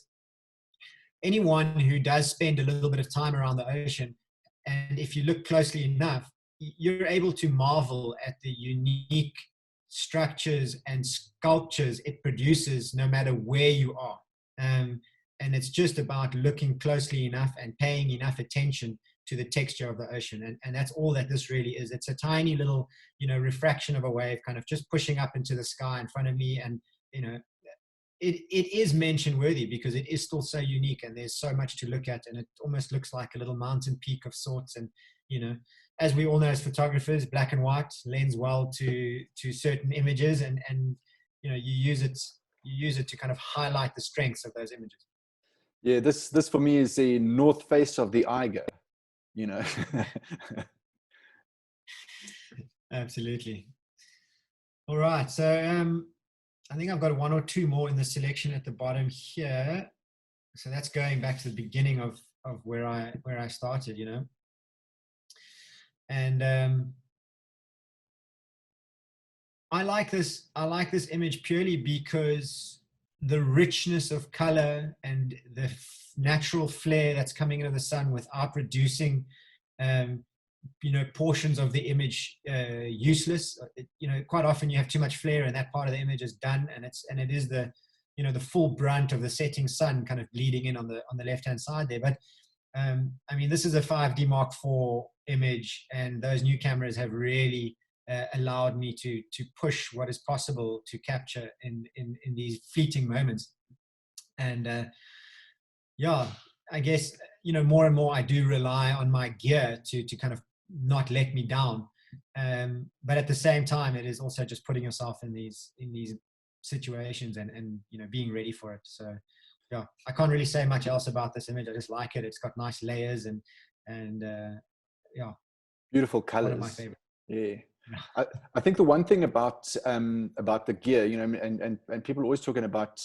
anyone who does spend a little bit of time around the ocean, and if you look closely enough, you're able to marvel at the unique structures and sculptures it produces no matter where you are. And it's just about looking closely enough and paying enough attention to the texture of the ocean. And that's all that this really is. It's a tiny little, refraction of a wave kind of just pushing up into the sky in front of me. And, it is mention worthy because it is still so unique and there's so much to look at, and it almost looks like a little mountain peak of sorts. And, as we all know as photographers, black and white lends well to certain images, and you use it to kind of highlight the strengths of those images. Yeah, this for me is the north face of the Eiger, Absolutely. All right, so I think I've got one or two more in the selection at the bottom here. So that's going back to the beginning of where I started, And I like this image purely because the richness of color and the natural flare that's coming into the sun without reducing portions of the image useless. Quite often you have too much flare and that part of the image is done, and it is the the full brunt of the setting sun kind of bleeding in on the left hand side there. But this is a 5D Mark IV image, and those new cameras have really allowed me to push what is possible to capture in these fleeting moments. And I guess more and more I do rely on my gear to kind of not let me down. But at the same time, it is also just putting yourself in these situations and being ready for it. So yeah, I can't really say much else about this image. I just like it. It's got nice layers and yeah, beautiful colors. One of my favorites. Yeah. I think the one thing about the gear, and people are always talking about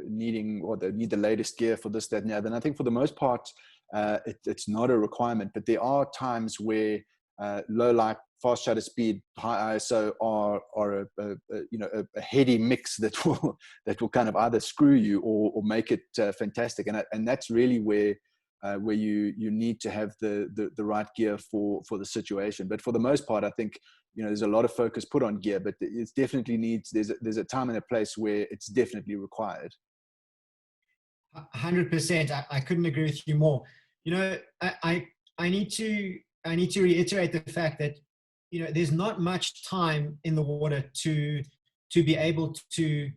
needing, or they need the latest gear for this, that, and the other. And I think for the most part, it's not a requirement, but there are times where low light, fast shutter speed, high ISO are a heady mix that will kind of either screw you or make it fantastic. And that's really where you need to have the right gear for the situation. But for the most part, I think there's a lot of focus put on gear, but it definitely needs, there's a time and a place where it's definitely required. 100%. I couldn't agree with you more. I need to reiterate the fact that there's not much time in the water to be able to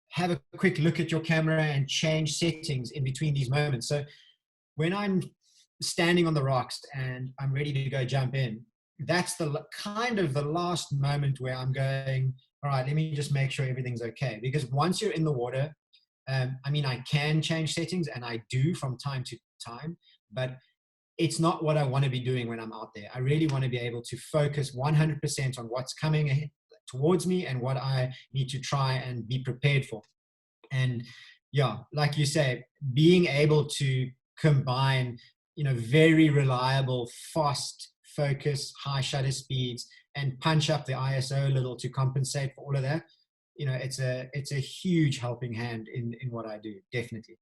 have a quick look at your camera and change settings in between these moments. So when I'm standing on the rocks and I'm ready to go jump in, that's the kind of the last moment where I'm going, all right, let me just make sure everything's okay. Because once you're in the water, I can change settings, and I do from time to time, but it's not what I want to be doing when I'm out there. I really want to be able to focus 100% on what's coming ahead towards me and what I need to try and be prepared for. And yeah, like you say, being able to combine, very reliable, fast focus, high shutter speeds, and punch up the ISO a little to compensate for all of that, it's a huge helping hand in what I do, definitely.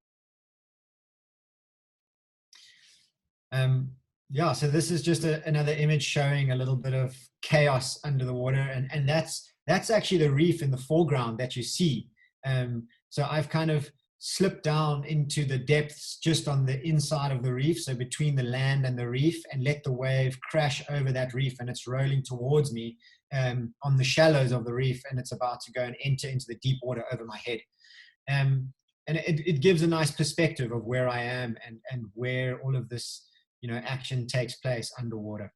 So this is just another image showing a little bit of chaos under the water, and that's actually the reef in the foreground that you see. So I've kind of slipped down into the depths just on the inside of the reef, so between the land and the reef, and let the wave crash over that reef, and it's rolling towards me on the shallows of the reef, and it's about to go and enter into the deep water over my head. it gives a nice perspective of where I am and where all of this, action takes place underwater.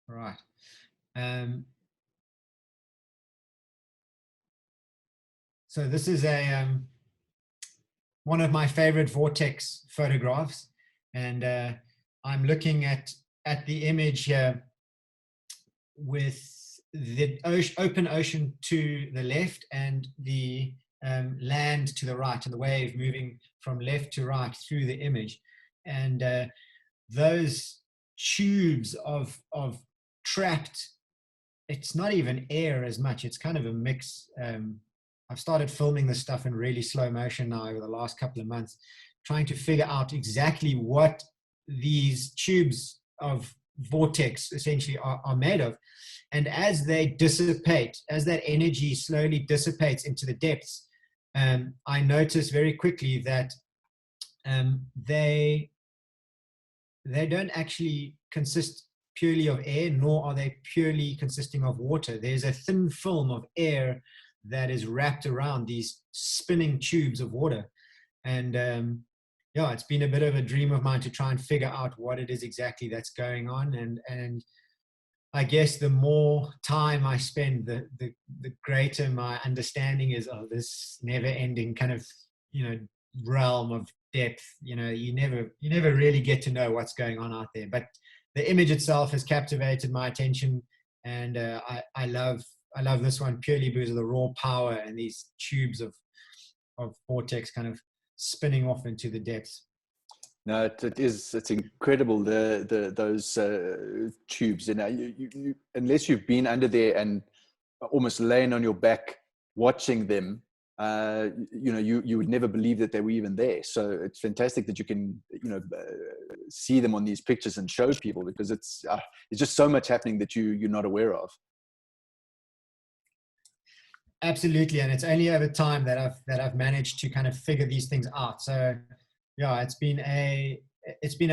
Right. So this is one of my favorite vortex photographs, and I'm looking at the image here with the open ocean to the left and the land to the right, and the wave moving from left to right through the image, and those tubes of trapped, it's not even air as much, it's kind of a mix. I've started filming this stuff in really slow motion now over the last couple of months, trying to figure out exactly what these tubes of vortex essentially are made of. And as they dissipate, as that energy slowly dissipates into the depths, I notice very quickly that they don't actually consist purely of air, nor are they purely consisting of water. There's a thin film of air that is wrapped around these spinning tubes of water. And yeah, it's been a bit of a dream of mine to try and figure out what it is exactly that's going on. And I guess the more time I spend, the greater my understanding is of this never-ending kind of, realm of depth. You never really get to know what's going on out there. But the image itself has captivated my attention, and I love this one purely because of the raw power and these tubes of vortex kind of spinning off into the depths. No, it's incredible, those tubes. You unless you've been under there and almost laying on your back watching them, you would never believe that they were even there. So it's fantastic that you can see them on these pictures and show people, because it's just so much happening that you're not aware of. Absolutely, and it's only over time that I've managed to kind of figure these things out. So yeah, it's been a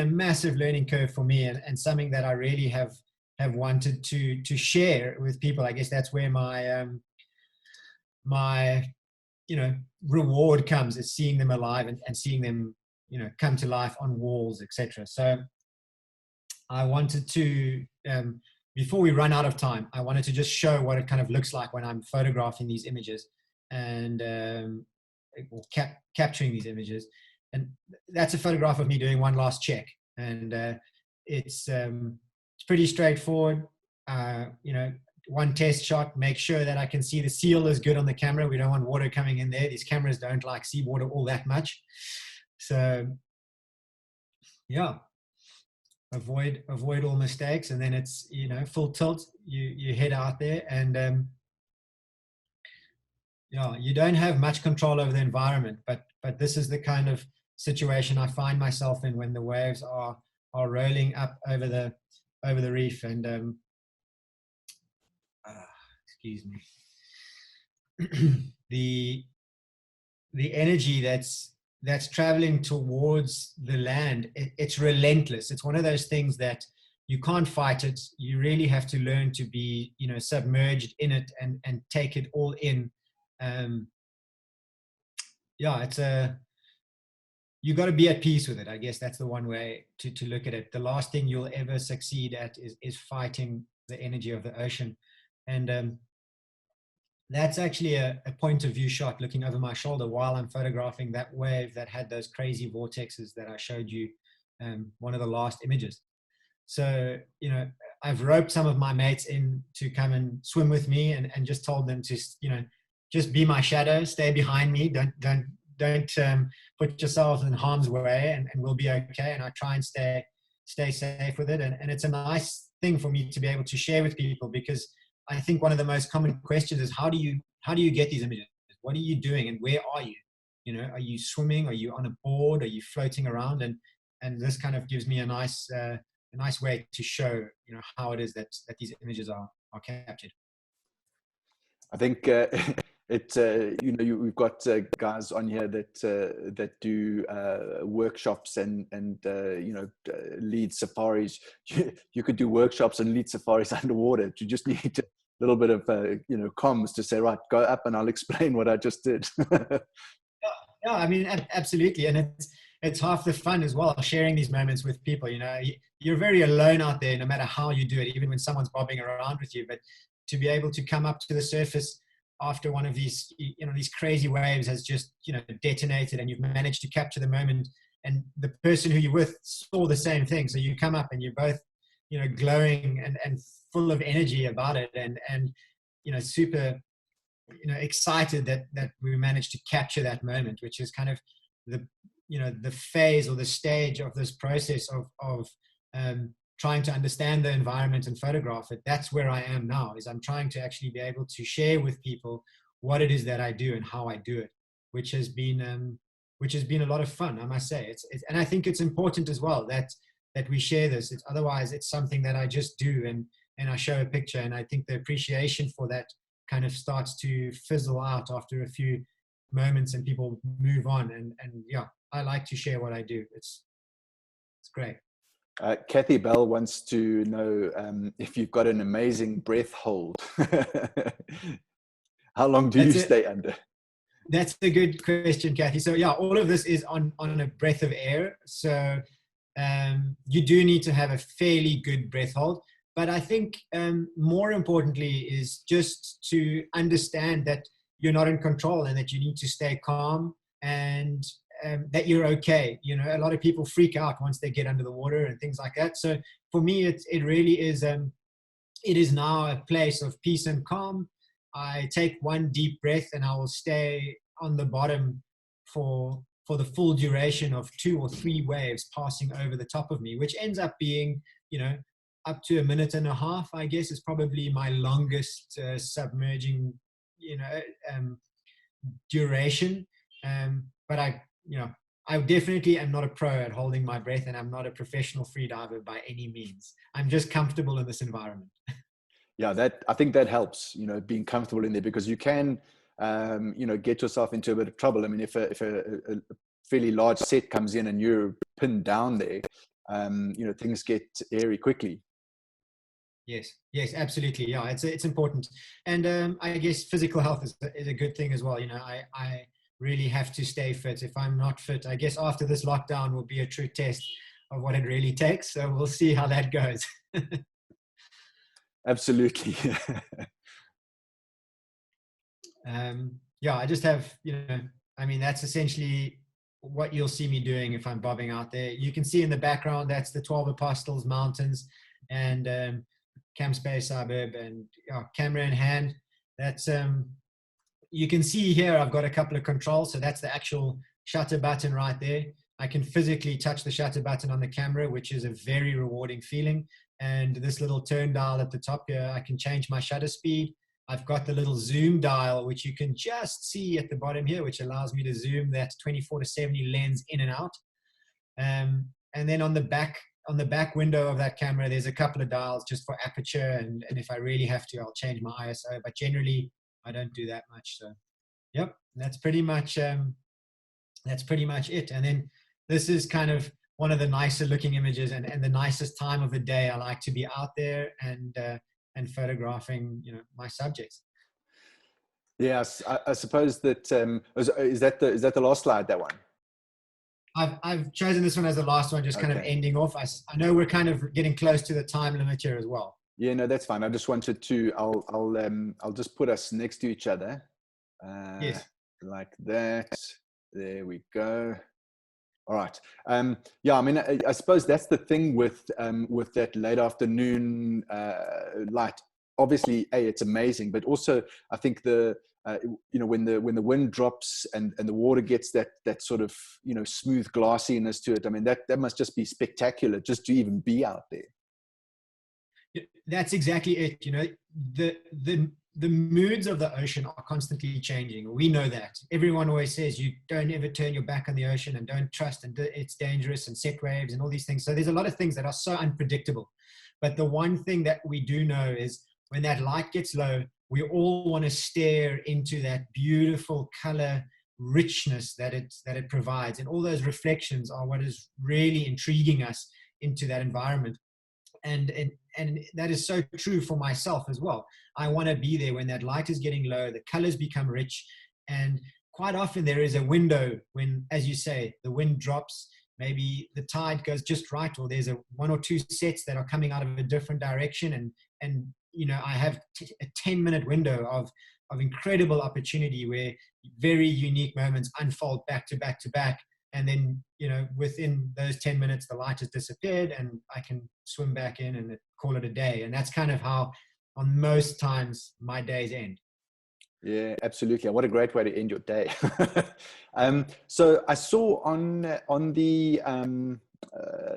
massive learning curve for me, and something that I really have wanted to share with people. I guess that's where my my reward comes, is seeing them alive and seeing them come to life on walls, etc. So I wanted to, before we run out of time, I wanted to just show what it kind of looks like when I'm photographing these images and capturing these images. And that's a photograph of me doing one last check, and it's pretty straightforward. One test shot, make sure that I can see the seal is good on the camera. We don't want water coming in there. These cameras don't like seawater all that much. So yeah, avoid all mistakes, and then it's full tilt. You head out there, and you don't have much control over the environment, but this is the kind of situation I find myself in when the waves are rolling up over the reef. And excuse me, the energy that's traveling towards the land, it's relentless. It's one of those things that you can't fight it. You really have to learn to be submerged in it and take it all in. You got to be at peace with it. I guess that's the one way to look at it. The last thing you'll ever succeed at is fighting the energy of the ocean. And that's actually a point of view shot looking over my shoulder while I'm photographing that wave that had those crazy vortexes that I showed you, one of the last images. So, I've roped some of my mates in to come and swim with me, and just told them to, just be my shadow, stay behind me. Don't put yourself in harm's way, and we'll be okay. And I try and stay safe with it. And it's a nice thing for me to be able to share with people, because I think one of the most common questions is, how do you get these images? What are you doing, and where are you? Are you swimming? Are you on a board? Are you floating around? And this kind of gives me a nice way to show how it is that these images are captured. I think We've got guys on here that do workshops and lead safaris. You could do workshops and lead safaris underwater. You just need a little bit of comms to say, right, go up and I'll explain what I just did. Yeah, I mean, absolutely, and it's half the fun as well, sharing these moments with people. You're very alone out there, no matter how you do it, even when someone's bobbing around with you. But to be able to come up to the surface after one of these, these crazy waves has just, detonated, and you've managed to capture the moment, and the person who you're with saw the same thing. So you come up and you're both, glowing and full of energy about it, and super, excited that we managed to capture that moment, which is kind of the phase or the stage of this process of trying to understand the environment and photograph it. That's where I am now, is I'm trying to actually be able to share with people what it is that I do and how I do it, which has been a lot of fun, I must say. And I think it's important as well that we share this. Otherwise it's something that I just do and I show a picture, and I think the appreciation for that kind of starts to fizzle out after a few moments and people move on. And yeah, I like to share what I do. It's great. Kathy Bell wants to know if you've got an amazing breath hold. How long do you stay under? That's a good question, Kathy. So yeah, all of this is on a breath of air. So you do need to have a fairly good breath hold. But I think more importantly is just to understand that you're not in control and that you need to stay calm, and that you're okay. A lot of people freak out once they get under the water and things like that. So for me, it really is, it is now a place of peace and calm. I take one deep breath and I will stay on the bottom for the full duration of 2 or 3 waves passing over the top of me, which ends up being, up to 1.5 minutes, I guess, is probably my longest submerging, duration. But I definitely am not a pro at holding my breath, and I'm not a professional freediver by any means. I'm just comfortable in this environment. Yeah, I think that helps, being comfortable in there, because you can, get yourself into a bit of trouble. I mean, if a fairly large set comes in and you're pinned down there, things get airy quickly. Yes, absolutely. Yeah, it's important. And I guess physical health is a good thing as well. I really have to stay fit. If I'm not fit, I guess after this lockdown will be a true test of what it really takes. So we'll see how that goes. Absolutely. Yeah, I just have, that's essentially what you'll see me doing if I'm bobbing out there. You can see in the background, that's the 12 Apostles Mountains and Camp Space Suburb, and camera in hand. That's you can see here I've got a couple of controls. So that's the actual shutter button right there. I can physically touch the shutter button on the camera, which is a very rewarding feeling. And this little turn dial at the top here, I can change my shutter speed. I've got the little zoom dial, which you can just see at the bottom here, which allows me to zoom that 24-70 lens in and out. And then on the back window of that camera, there's a couple of dials just for aperture, and if I really have to, I'll change my ISO, but generally I don't do that much. So yep, that's pretty much it. And then this is kind of one of the nicer looking images and the nicest time of the day. I like to be out there and photographing my subjects. Yes, I suppose that is that the last slide, that one? I've chosen this one as the last one, just kind of ending off. I know we're kind of getting close to the time limit here as well. Yeah, no, that's fine. I just wanted to, I'll just put us next to each other. Yes. Like that. There we go. All right. Yeah, I mean, I suppose that's the thing with that late afternoon light. Obviously, it's amazing, but also I think when the wind drops and the water gets that sort of smooth glassiness to it. I mean, that must just be spectacular just to even be out there. That's exactly it. The moods of the ocean are constantly changing. We know that. Everyone always says you don't ever turn your back on the ocean and don't trust, and it's dangerous, and set waves and all these things. So there's a lot of things that are so unpredictable. But the one thing that we do know is when that light gets low, we all want to stare into that beautiful color richness that it provides, and all those reflections are what is really intriguing us into that environment. And that is so true for myself as well. I want to be there when that light is getting low, the colors become rich, and quite often there is a window when, as you say, the wind drops, maybe the tide goes just right, or there's one or two sets that are coming out of a different direction, and I have a 10-minute window of incredible opportunity where very unique moments unfold back to back to back. And then, within those 10 minutes, the light has disappeared and I can swim back in and call it a day. And that's kind of how, on most times, my days end. Yeah, absolutely. What a great way to end your day. So I saw on the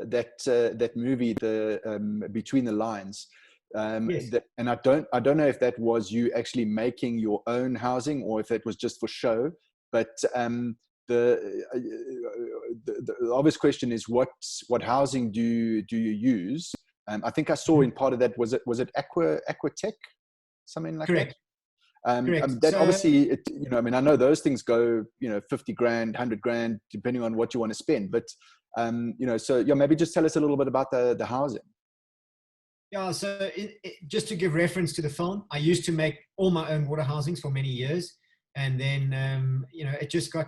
that movie, the Between the Lines, Yes. and I don't know if that was you actually making your own housing or if it was just for show, but the obvious question is what housing do you use? I think I saw in part of that, was it Aquatech, something like Correct. that. Correct. That So, obviously, I know those things go, 50 grand, 100 grand, depending on what you want to spend. But, so maybe just tell us a little bit about the housing. Yeah, so just to give reference to the film, I used to make all my own water housings for many years. And then, it just got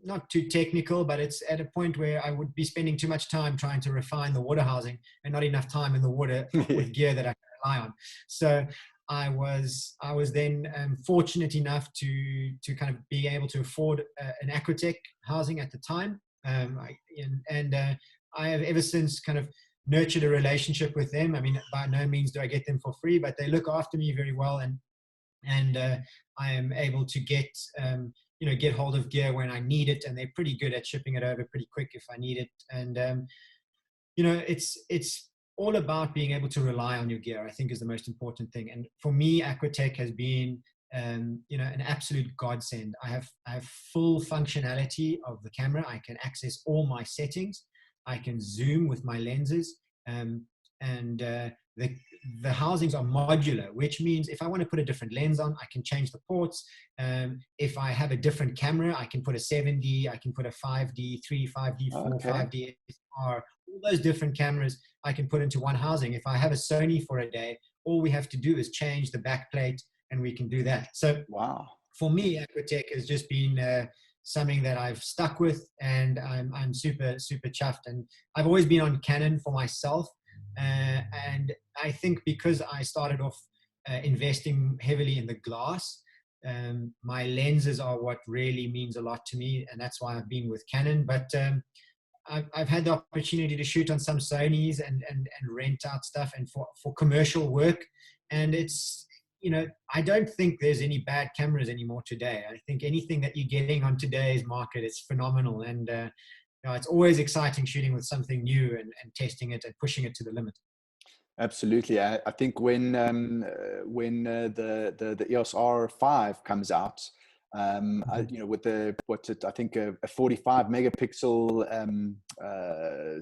not too technical, but it's at a point where I would be spending too much time trying to refine the water housing and not enough time in the water with gear that I can rely on. So I was then fortunate enough to kind of be able to afford an Aquatech housing at the time. I have ever since kind of nurtured a relationship with them. I mean, by no means do I get them for free, but they look after me very well, and I am able to get hold of gear when I need it, and they're pretty good at shipping it over pretty quick if I need it. And it's all about being able to rely on your gear, I think, is the most important thing. And for me, Aquatech has been an absolute godsend. I have full functionality of the camera. I can access all my settings. I can zoom with my lenses, and the housings are modular, which means if I want to put a different lens on, I can change the ports. If I have a different camera, I can put a 7D, I can put a 5D, 3, 5D, 4, Okay. 5D, SR, all those different cameras I can put into one housing. If I have a Sony for a day, all we have to do is change the backplate and we can do that. So Wow. For me, Aquatech has just been something that I've stuck with, and I'm super, super chuffed. And I've always been on Canon for myself. And I think because I started off investing heavily in the glass, my lenses are what really means a lot to me. And that's why I've been with Canon. But I've had the opportunity to shoot on some Sonys and rent out stuff and for commercial work. And it's, I don't think there's any bad cameras anymore today. I think anything that you're getting on today's market is phenomenal. And it's always exciting shooting with something new and testing it and pushing it to the limit. Absolutely. I think when the EOS R5 comes out, with I think a 45 megapixel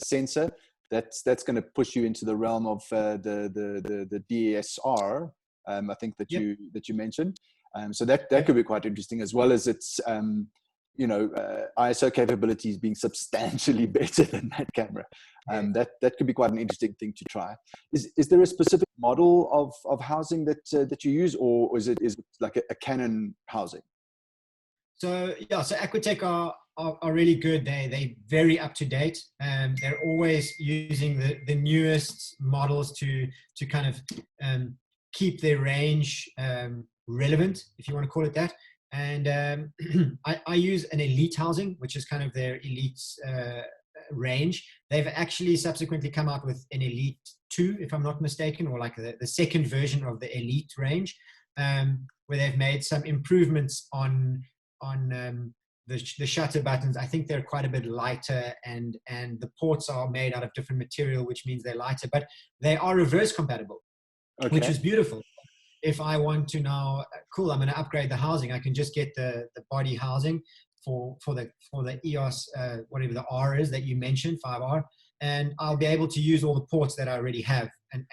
sensor, that's going to push you into the realm of the DSR. I think that you mentioned. So that could be quite interesting, as well as its ISO capabilities being substantially better than that camera. That could be quite an interesting thing to try. Is there a specific model of housing that you use, or is it like a Canon housing? So Aquatech are really good. They're very up to date. They're always using the newest models to kind of keep their range relevant, if you want to call it that. And I use an Elite housing, which is kind of their Elite range. They've actually subsequently come out with an Elite 2, if I'm not mistaken, or like the second version of the Elite range, where they've made some improvements on the shutter buttons. I think they're quite a bit lighter, and the ports are made out of different material, which means they're lighter, but they are reverse compatible, which is beautiful. If I want to now, cool, I'm going to upgrade the housing, I can just get the body housing for the EOS, whatever the R is that you mentioned, 5R, and I'll be able to use all the ports that I already have and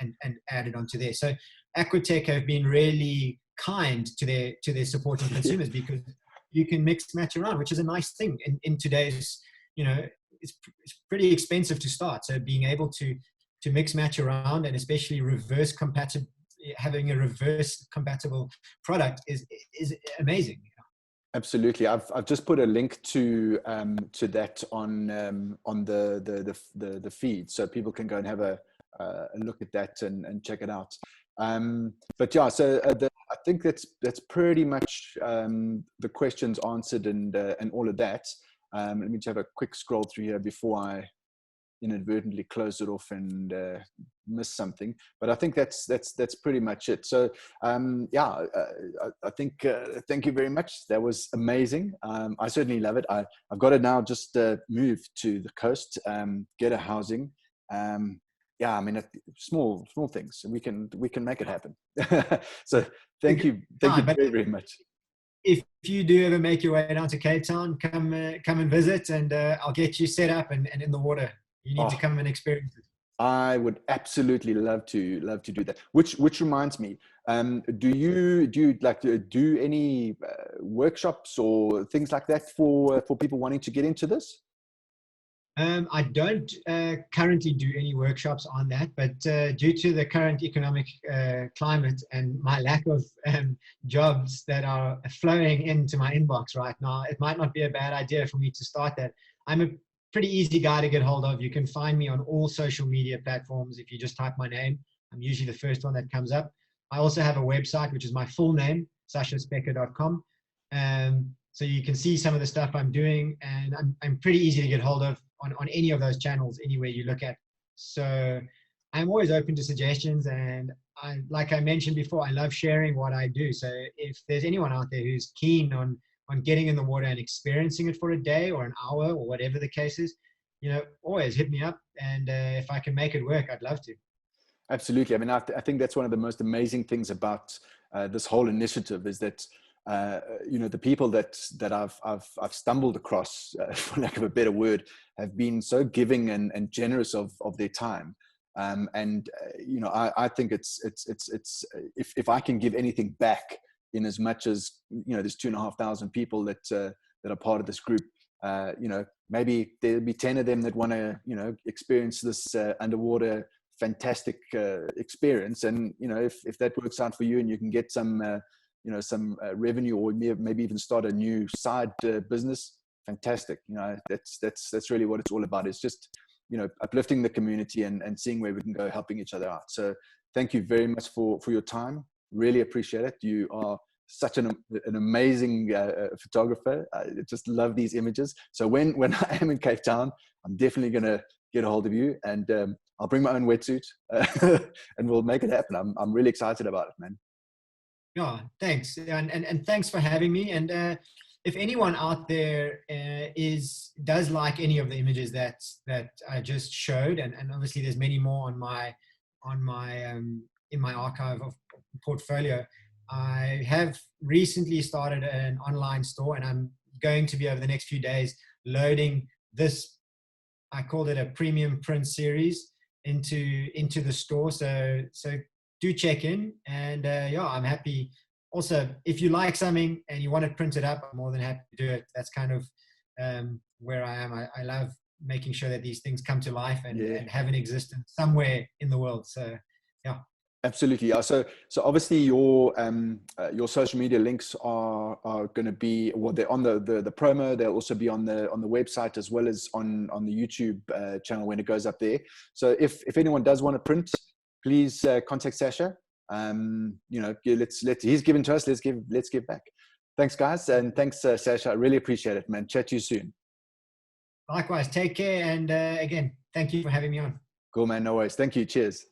add it onto there. So Aquatech have been really kind to their supporting consumers, because you can mix match around, which is a nice thing in today's, it's pretty expensive to start. So being able to mix match around, and especially having a reverse compatible product is amazing. Absolutely. I've just put a link to that on the feed, so people can go and have a look at that and check it out. But yeah, so I think that's pretty much the questions answered and all of that. Let me just have a quick scroll through here before I inadvertently close it off and miss something. But I think that's pretty much it. So yeah, I think thank you very much. That was amazing. I certainly love it. I've got to now just move to the coast, get a housing. Yeah, I mean, small things, and we can make it happen. So thank you very, very much. If you do ever make your way down to Cape Town, come and visit, and I'll get you set up and in the water. You need to come and experience it. I would absolutely love to do that. Which reminds me, do you like to do any workshops or things like that for people wanting to get into this? I don't currently do any workshops on that, but due to the current economic climate and my lack of jobs that are flowing into my inbox right now, it might not be a bad idea for me to start that. I'm a pretty easy guy to get hold of. You can find me on all social media platforms. If you just type my name, I'm usually the first one that comes up. I also have a website, which is my full name, sachaspecker.com. So you can see some of the stuff I'm doing, and I'm pretty easy to get hold of on any of those channels, anywhere you look at. So I'm always open to suggestions, and like I mentioned before, I love sharing what I do. So if there's anyone out there who's keen on getting in the water and experiencing it for a day or an hour or whatever the case is, always hit me up, and if I can make it work, I'd love to. Absolutely. I mean, I think that's one of the most amazing things about this whole initiative is that the people that I've stumbled across, for lack of a better word, have been so giving and generous of their time. I think it's if I can give anything back, in as much as there's 2,500 people that are part of this group, maybe there'll be 10 of them that want to experience this underwater fantastic experience, and if that works out for you and you can get some revenue, or maybe even start a new side business, fantastic. That's really what it's all about. It's just uplifting the community and seeing where we can go, helping each other out. So thank you very much for your time. Really appreciate it. You are such an amazing photographer. I just love these images. So when I am in Cape Town, I'm definitely going to get a hold of you, and I'll bring my own wetsuit and we'll make it happen. I'm really excited about it, man. Yeah, thanks. And thanks for having me. And if anyone out there does like any of the images that I just showed, and obviously there's many more on my in my archive of portfolio, I have recently started an online store, and I'm going to be, over the next few days, loading this, I called it a premium print series, into the store. So do check in, and I'm happy. Also, if you like something and you want it printed up, I'm more than happy to do it. That's kind of where I am. I love making sure that these things come to life and have an existence somewhere in the world. So yeah. Absolutely. Yeah. So obviously your social media links are going to be, well, they're on the promo. They'll also be on the website, as well as on the YouTube channel when it goes up there. So if anyone does want to print, please contact Sacha. He's given to us. Let's give back. Thanks, guys, and thanks, Sacha. I really appreciate it, man. Chat to you soon. Likewise. Take care, and again, thank you for having me on. Cool, man. No worries. Thank you. Cheers.